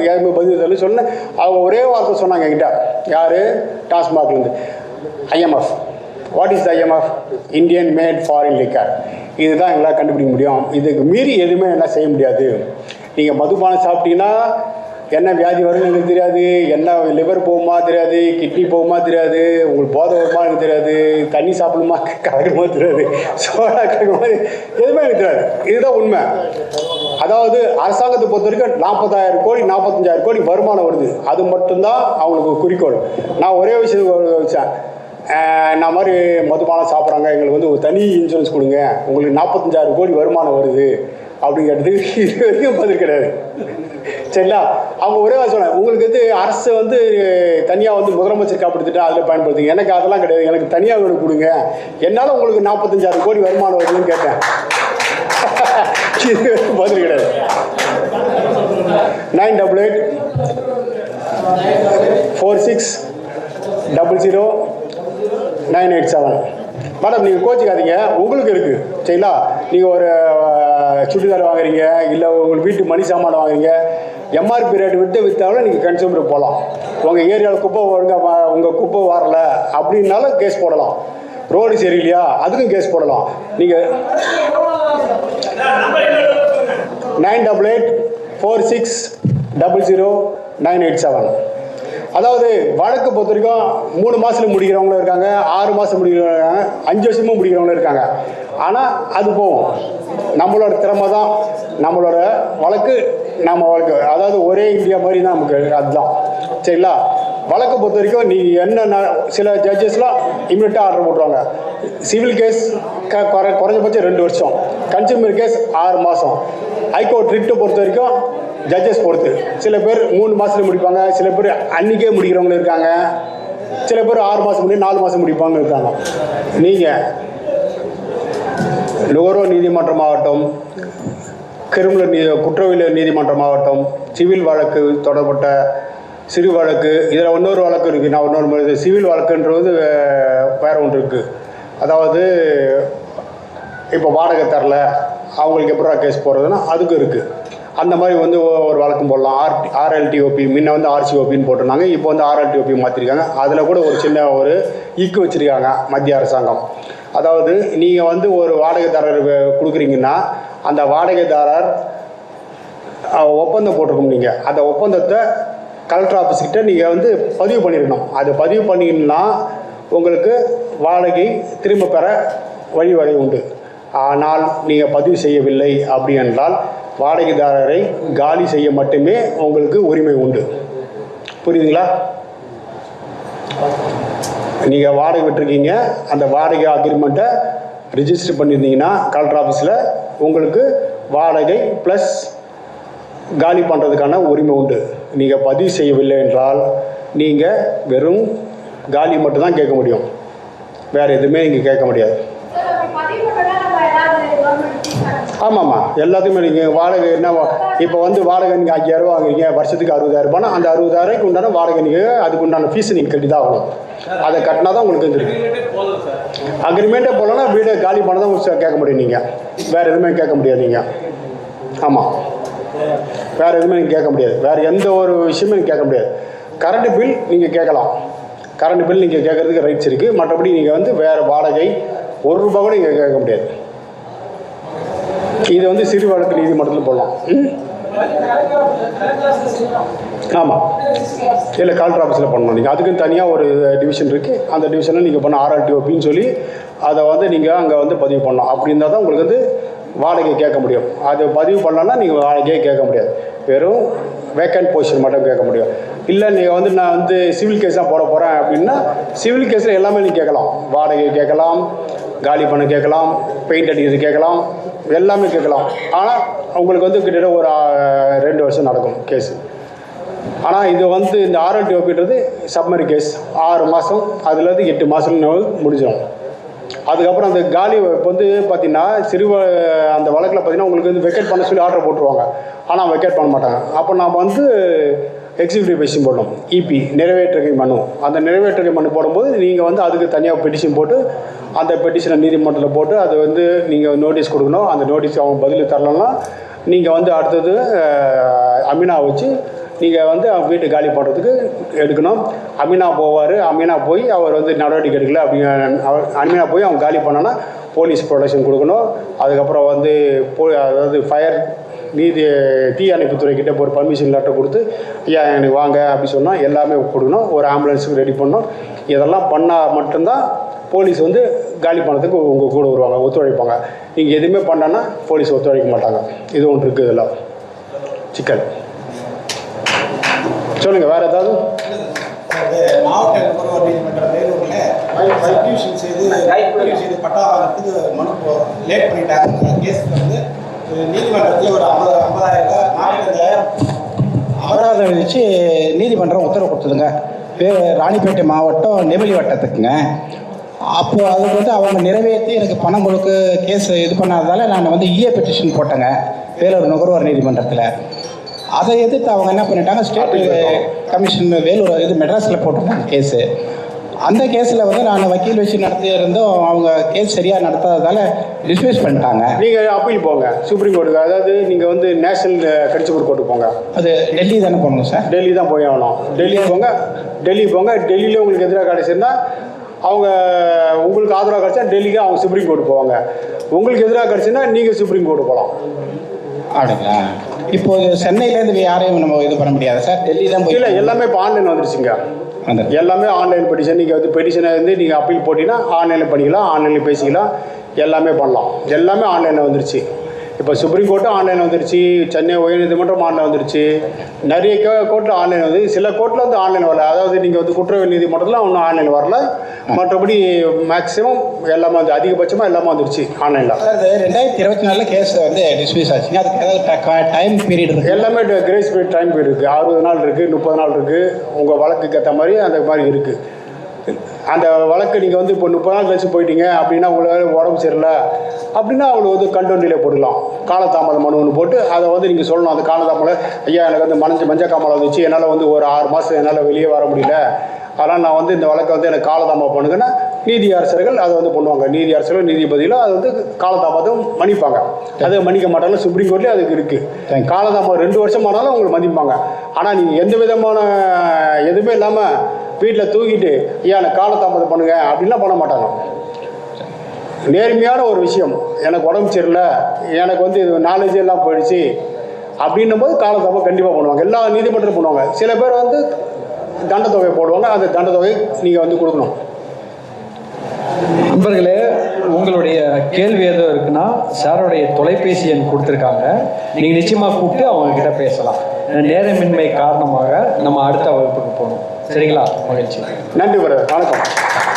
யாருமே பதில் சொல்லி சொன்னேன். அவங்க ஒரே வார்த்தை சொன்னாங்க என்கிட்ட, யார் டாஸ்மாக்லேருந்து, IMF. What is the IMF? Indian mat foreign liquor. இதுதான் எங்களால் கண்டுபிடிக்க முடியும். இதுக்கு மீறி எதுவுமே என்ன செய்ய முடியாது. நீங்கள் மதுபானம் சாப்பிட்டீங்கன்னா என்ன வியாதி வரும்னு எனக்கு தெரியாது, என்ன லிவர் போகுமா தெரியாது, கிட்னி போகுமா தெரியாது, உங்களுக்கு போதை வருமா எனக்கு தெரியாது, தண்ணி சாப்பிடுமா கலக்குமா தெரியாது, சோடா கலக்குமா எதுவுமே எனக்கு தெரியாது. இதுதான் உண்மை. அதாவது அரசாங்கத்தை பொறுத்த வரைக்கும் 40,000 கோடி 45,000 கோடி வருமானம் வருது. அது மட்டும்தான் அவங்களுக்கு குறிக்கோள். நான் ஒரே விஷயம் வச்சேன், நான் மாதிரி மதுபானம் சாப்பிட்றாங்க, எங்களுக்கு வந்து ஒரு தனி இன்சூரன்ஸ் கொடுங்க, உங்களுக்கு 45,000 கோடி வருமானம் வருது அப்படின்னு கேட்டதுக்கு இது வரைக்கும் பதில் கிடையாது. சரிங்களா? அவங்க ஒரே சொன்னாங்க, உங்களுக்கு வந்து அரசு வந்து தனியாக வந்து முதலமைச்சர் காப்பீடு திட்டம் அதில் பயன்படுத்துங்க, எனக்கு அதெல்லாம் கிடையாது, எனக்கு தனியாக ஒன்று கொடுங்க, என்னால் உங்களுக்கு 45,000 கோடி வருமானம் வருதுன்னு கேட்டேன். இது பதில் கிடையாது. 988 46 00 987. மேடம், நீங்கள் கோச்சிக்காதீங்க, உங்களுக்கு இருக்குது. சரிங்களா? நீங்கள் ஒரு சுடிதார் வாங்குறீங்க, இல்லை உங்களுக்கு வீட்டு மணி சாமான் வாங்குறீங்க, எம்ஆர்பி ரேட் விற்றாலும் நீங்கள் கன்சியூமருக்கு போகலாம். உங்கள் ஏரியாவில் குப்பை ஒழுங்காக உங்கள் குப்பை வரல அப்படின்னாலும் கேஸ் போடலாம். ரோடு சரியில்லையா அதுக்கும் கேஸ் போடலாம். நீங்கள் 9884600987. அதாவது வழக்கு பொறுத்த வரைக்கும் 3 மாதத்தில் முடிக்கிறவங்களும் இருக்காங்க, 6 மாதம் முடிக்கிறவங்க இருக்காங்க, 5 வருஷமும் முடிக்கிறவங்களும் இருக்காங்க. ஆனால் அது போகும். நம்மளோட திறமை தான் நம்மளோட வழக்கு, நம்ம வழக்கு அதாவது ஒரே இந்தியா மாதிரி தான் நமக்கு. அதுதான் சரிங்களா. வழக்கை பொறுத்த வரைக்கும் நீங்கள் என்ன சில ஜட்ஜஸ்லாம் இம்மிடியட்டாக ஆர்டர் போட்டுருவாங்க. சிவில் கேஸ் குறைஞ்சபட்சம் 2 வருஷம், கன்சியூமர் கேஸ் 6 மாதம். ஹைகோர்ட் ரிட்டை பொறுத்த வரைக்கும் ஜட்ஜஸ் பொறுத்து சில பேர் 3 மாதத்தில் முடிப்பாங்க, சில பேர் அன்றைக்கே முடிக்கிறவங்களும் இருக்காங்க, சில பேர் 6 மாதம் முடியும் 4 மாதம் முடிப்பாங்க இருக்காங்க. நீங்கள் நுகர்வோர் நீதிமன்றமாகட்டும், குற்றவியல் நீதிமன்றமாகட்டும், சிவில் வழக்கு தொடர்பட்ட சிறு வழக்கு, இதில் இன்னொரு வழக்கு இருக்குது. நான் இன்னொரு சிவில் வழக்குன்றது வேறு ஒன்று இருக்குது. அதாவது இப்போ வாடகை தரல அவங்களுக்கு எப்படா கேஸ் போடுறதுன்னா அதுக்கும் இருக்குது. அந்த மாதிரி வந்து ஒரு வழக்கம் போடலாம். ஆர்எல்டிஓபி முன்ன வந்து ஆர்சிஓபின்னு போட்டிருந்தாங்க, இப்போ வந்து ஆர்எல்டிஓபி மாற்றிருக்காங்க. அதில் கூட ஒரு சின்ன ஒரு ஈக்கு வச்சுருக்காங்க மத்திய அரசாங்கம். அதாவது நீங்கள் வந்து ஒரு வாடகைதாரர் கொடுக்குறீங்கன்னா அந்த வாடகைதாரர் ஒப்பந்தம் போட்டிருக்கோம். நீங்கள் அந்த ஒப்பந்தத்தை கலெக்டர் ஆஃபீஸ்கிட்ட நீங்கள் வந்து பதிவு பண்ணியிருக்கணும். அது பதிவு பண்ணிங்கன்னா உங்களுக்கு வாடகை திரும்ப பெற வழிவகை உண்டு. ஆனால் நீங்கள் பதிவு செய்யவில்லை அப்படி என்றால் வாடகைதாரரை காலி செய்ய மட்டுமே உங்களுக்கு உரிமை உண்டு. புரியுதுங்களா? நீங்கள் வாடகை விட்டுருக்கீங்க, அந்த வாடகை அக்ரிமெண்ட்டை ரிஜிஸ்டர் பண்ணியிருந்தீங்கன்னா கலெக்டர் ஆஃபீஸில் உங்களுக்கு வாடகை ப்ளஸ் காலி பண்ணுறதுக்கான உரிமை உண்டு. நீங்கள் பதிவு செய்யவில்லை என்றால் நீங்கள் வெறும் காலி மட்டும்தான் கேட்க முடியும், வேறு எதுவுமே நீங்கள் கேட்க முடியாது. ஆமாம்மா, எல்லாத்துக்குமே நீங்கள் வாடகை என்ன இப்போ வந்து வாடகை நீங்கள் 5000 ரூபா வாங்குறீங்க, வருஷத்துக்கு 60,000 ரூபானா அந்த 60,000 உண்டான வாடகை நீங்கள் அதுக்கு உண்டான ஃபீஸ் நீங்கள் கட்டி தான் ஆகணும். அதை கட்டினா தான் உங்களுக்கு வந்துருக்கு. அக்ரிமெண்ட்டே போகலன்னா வீடை காலி பண்ண தான் கேட்க முடியும். நீங்கள் வேறு எதுவுமே கேட்க முடியாது. நீங்கள் ஆமாம், வேறு எதுவுமே நீங்கள் கேட்க முடியாது. வேறு எந்த ஒரு விஷயமும் நீங்கள் கேட்க முடியாது. கரண்ட் பில் நீங்கள் கேட்கலாம், கரண்ட் பில் நீங்கள் கேட்குறதுக்கு ரைட்ஸ் இருக்குது. மற்றபடி நீங்கள் வந்து வேறு வாடகை 1 ரூபா கூட நீங்கள் கேட்க முடியாது. இது வந்து சிறு வழக்கு நீதிமன்றத்தில் போடலாம். ஆமாம், இல்லை கலெக்டர் ஆஃபீஸில் பண்ணணும். நீங்கள் அதுக்குன்னு தனியாக ஒரு டிவிஷன் இருக்குது. அந்த டிவிஷனில் நீங்கள் பண்ண ஆர்எல்டிஓபின்னு சொல்லி அதை வந்து நீங்கள் அங்கே வந்து பதிவு பண்ணணும். அப்படி இருந்தால் தான் உங்களுக்கு வந்து வாடகை கேட்க முடியும். அது பதிவு பண்ணலன்னா நீங்கள் வாடகையே கேட்க முடியாது, வெறும் வேக்கண்ட் பொசிஷன் மட்டும் கேட்க முடியும். இல்லை நீங்கள் வந்து நான் வந்து சிவில் கேஸ் தான் போட போகிறேன் அப்படின்னா சிவில் கேஸில் எல்லாமே நீங்கள் கேட்கலாம். வாடகை கேட்கலாம், காலி பண்ண கேட்கலாம், பெயிண்ட் அடிக்கிறது கேட்கலாம், எல்லாமே கேட்கலாம். ஆனால் உங்களுக்கு வந்து கிட்டத்தட்ட ஒரு 2 வருஷம் நடக்கும் கேஸு. ஆனால் இது வந்து இந்த ஆர்எல்டிஓபின்றது சப்மரி கேஸ் 6 மாதம், அதுலேருந்து 8 மாதம் முடிஞ்சிடும். அதுக்கப்புறம் அந்த காலி இப்போ வந்து பார்த்தீங்கன்னா அந்த வழக்கில் பார்த்தீங்கன்னா உங்களுக்கு வந்து வெக்கேட் பண்ண சொல்லி ஆர்டர் போட்டுருவாங்க. ஆனால் வெக்கேட் பண்ண மாட்டாங்க. அப்போ நாம் வந்து எக்ஸிக்யூட்டிவ் பெட்டிஷன் போடணும், இபி நிறைவேற்றுகை மனு. அந்த நிறைவேற்றுகை மனு போடும்போது நீங்கள் வந்து அதுக்கு தனியாக பெட்டிஷன் போட்டு அந்த பெட்டிஷனை நீதிமன்றத்தில் போட்டு அது வந்து நீங்கள் நோட்டீஸ் கொடுக்கணும். அந்த நோட்டீஸ் அவங்க பதில் தரலன்னா நீங்கள் வந்து அடுத்தது அமீனா வச்சு நீங்கள் வந்து அவங்க வீட்டை காலி பண்ணுறதுக்கு எடுக்கணும். அமீனா போவார், அமீனா போய் அவர் வந்து நடவடிக்கை எடுக்கல அப்படி அமீனா போய் அவங்க காலி பண்ணோன்னா போலீஸ் ப்ரொடெக்ஷன் கொடுக்கணும். அதுக்கப்புறம் வந்து அதாவது ஃபயர் தீயணைப்புத்துறைக்கிட்ட ஒரு பர்மிஷன் லெட்டர் கொடுத்து ஐயா எனக்கு வாங்க அப்படி சொன்னால் எல்லாமே கொடுக்கணும். ஒரு ஆம்புலன்ஸுக்கு ரெடி பண்ணணும். இதெல்லாம் பண்ணால் மட்டும்தான் போலீஸ் வந்து காலி பண்ணதுக்கு உங்கள் கூட வருவாங்க, ஒத்துழைப்பாங்க. நீங்கள் எதுவுமே பண்ணான்னா போலீஸ் ஒத்துழைக்க மாட்டாங்க. இது ஒன்று இருக்குது. இதெல்லாம் சிக்கல். சொல்லுங்கள், வேறு ஏதாவது? மாவட்ட நுகர்வோர் நீதிமன்ற வேலூரில் சப்டிவிஷன் செய்து பட்டா வாங்கிறதுக்கு மனு லேட் பண்ணிட்டாங்க. கேஸுக்கு வந்து நீதிமன்றத்தில் ஒரு 50,000 அபராதம் விதித்து நீதிமன்றம் உத்தரவு கொடுத்ததுங்க. ராணிப்பேட்டை மாவட்டம் நெமிலி வட்டத்துக்குங்க. அப்போது அதுக்கு வந்து அவங்க நிறைவேற்றி எனக்கு பணம் கொடுக்க கேஸ் இது பண்ணாததால் நான் வந்து இஏ பெட்டிஷன் போட்டேங்க வேலூர் நுகர்வோர் நீதிமன்றத்தில். அதை எதிர்த்து அவங்க என்ன பண்ணிட்டாங்க, ஸ்டேட் கமிஷன் வேலூர் இது மெட்ராஸில் போட்டிருந்தாங்க கேஸு. அந்த கேஸில் வந்து நான் வக்கீல் வச்சு நடத்தியிருந்தோம், அவங்க கேஸ் சரியாக நடத்தாததால் டிஸ்மிஸ் பண்ணிட்டாங்க. நீங்கள் அப்பீல் போங்க சுப்ரீம் கோர்ட்டுக்கு. அதாவது நீங்கள் வந்து நேஷனல் கடிச்சபூர் கோர்ட்டுக்கு போங்க. அது டெல்லி தானே போகணும் சார்? டெல்லி தான் போய் ஆகணும். டெல்லி போங்க. டெல்லியில் உங்களுக்கு எதிராக கிடச்சிருந்தா அவங்க உங்களுக்கு ஆதரவாக கிடச்சா டெல்லிக்கு அவங்க சுப்ரீம் கோர்ட்டு போவாங்க. உங்களுக்கு எதிராக கிடச்சுன்னா நீங்கள் சுப்ரீம் கோர்ட்டு போகலாம். அப்படிங்களா? இப்போ சென்னையிலேருந்து யாரையும் நம்ம இது பண்ண முடியாது சார்? டெல்லி தான் போய். இல்லை, எல்லாமே இப்போ ஆன்லைன் வந்துருச்சுங்க. அந்த எல்லாமே ஆன்லைன் பெட்டிஷன். நீங்கள் வந்து பெட்டிஷனை வந்து நீங்கள் அப்பீல் போட்டிங்கன்னா ஆன்லைனில் பண்ணிக்கலாம், ஆன்லைனில் பேசிக்கலாம், எல்லாமே பண்ணலாம். எல்லாமே ஆன்லைனில் வந்துருச்சு. இப்போ சுப்ரீம் கோர்ட்டும் ஆன்லைன் வந்துருச்சு, சென்னை உயர்நீதிமன்றம் ஆன்லைன் வந்துருச்சு, நிறைய கோர்ட்டில் ஆன்லைன் வந்து, சில கோர்ட்டில் வந்து ஆன்லைன் வரல. அதாவது நீங்கள் வந்து குற்றவியல் நீதிமன்றத்தில் ஒன்றும் ஆன்லைன் வரல, மற்றபடி மேக்ஸிமம் எல்லாமே வந்து அதிகபட்சமாக எல்லாமே வந்துருச்சு ஆன்லைனில். அதாவது 2024 கேஸ் வந்து டிஸ்மிஸ் ஆச்சுங்க. அதுக்கு ஏதாவது டைம் பீரியட் இருக்குது? எல்லாமே கிரேஸ் பீரியட் டைம் பீரியட் இருக்குது. 60 நாள் இருக்குது, 30 நாள் இருக்குது. உங்கள் வழக்குக்கு ஏற்ற மாதிரி அந்த மாதிரி இருக்குது. அந்த வழக்கு நீங்கள் வந்து இப்போ 30 நாள் கழிச்சு போயிட்டீங்க அப்படின்னா உங்களுக்கு உடம்பு சரியில்லை அப்படின்னா அவங்களுக்கு வந்து கண்டோன்றிலே போடலாம். காலதாமத மனு ஒன்று போட்டு அதை வந்து நீங்கள் சொல்லணும். அந்த காலதாமதம், ஐயா எனக்கு வந்து மஞ்சக்காமலை வந்துச்சு, என்னால் வந்து ஒரு 6 மாதம் என்னால் வெளியே வர முடியல, அதனால் நான் வந்து இந்த வழக்கை வந்து எனக்கு காலதாமதம் பண்ணுங்கன்னா நீதி அரசர்கள் அதை வந்து பண்ணுவாங்க. நீதி அரசர்கள் நீதிபதிகளும் அது வந்து காலதாமதம் மன்னிப்பாங்க. அதை மன்னிக்க மாட்டாங்க. சுப்ரீம் கோர்ட்லேயே அதுக்கு இருக்குது. காலதாமதம் 2 வருஷம் ஆனாலும் உங்களுக்கு மன்னிப்பாங்க. ஆனால் நீங்கள் எந்த விதமான எதுவுமே இல்லாமல் வீட்டில் தூக்கிட்டு ஐயா எனக்கு காலதாமதம் பண்ணுங்க அப்படின்லாம் பண்ண மாட்டாங்க. நேர்மையான ஒரு விஷயம், எனக்கு உடம்பு சரியில்லை, எனக்கு வந்து இது நாலேஜ் எல்லாம் போயிடுச்சு அப்படின்னும் போது காலதாமதம் கண்டிப்பாக பண்ணுவாங்க. எல்லா நீதிமன்றமும் பண்ணுவாங்க. சில பேர் வந்து தண்டத்தொகை போடுவாங்க. அந்த தண்டத்தொகை நீங்கள் வந்து கொடுக்கணும். நண்பர்களே, உங்களுடைய கேள்வி எதுவும் இருக்குன்னா சாரோடைய தொலைபேசி எண் கொடுத்துருக்காங்க. நீங்கள் நிச்சயமாக கூப்பிட்டு அவங்க கிட்ட பேசலாம். நேரமின்மை காரணமாக நம்ம அடுத்த வகுப்புக்கு போகணும். சரிங்களா? மகிழ்ச்சி. நன்றி பிரதர். வணக்கம்.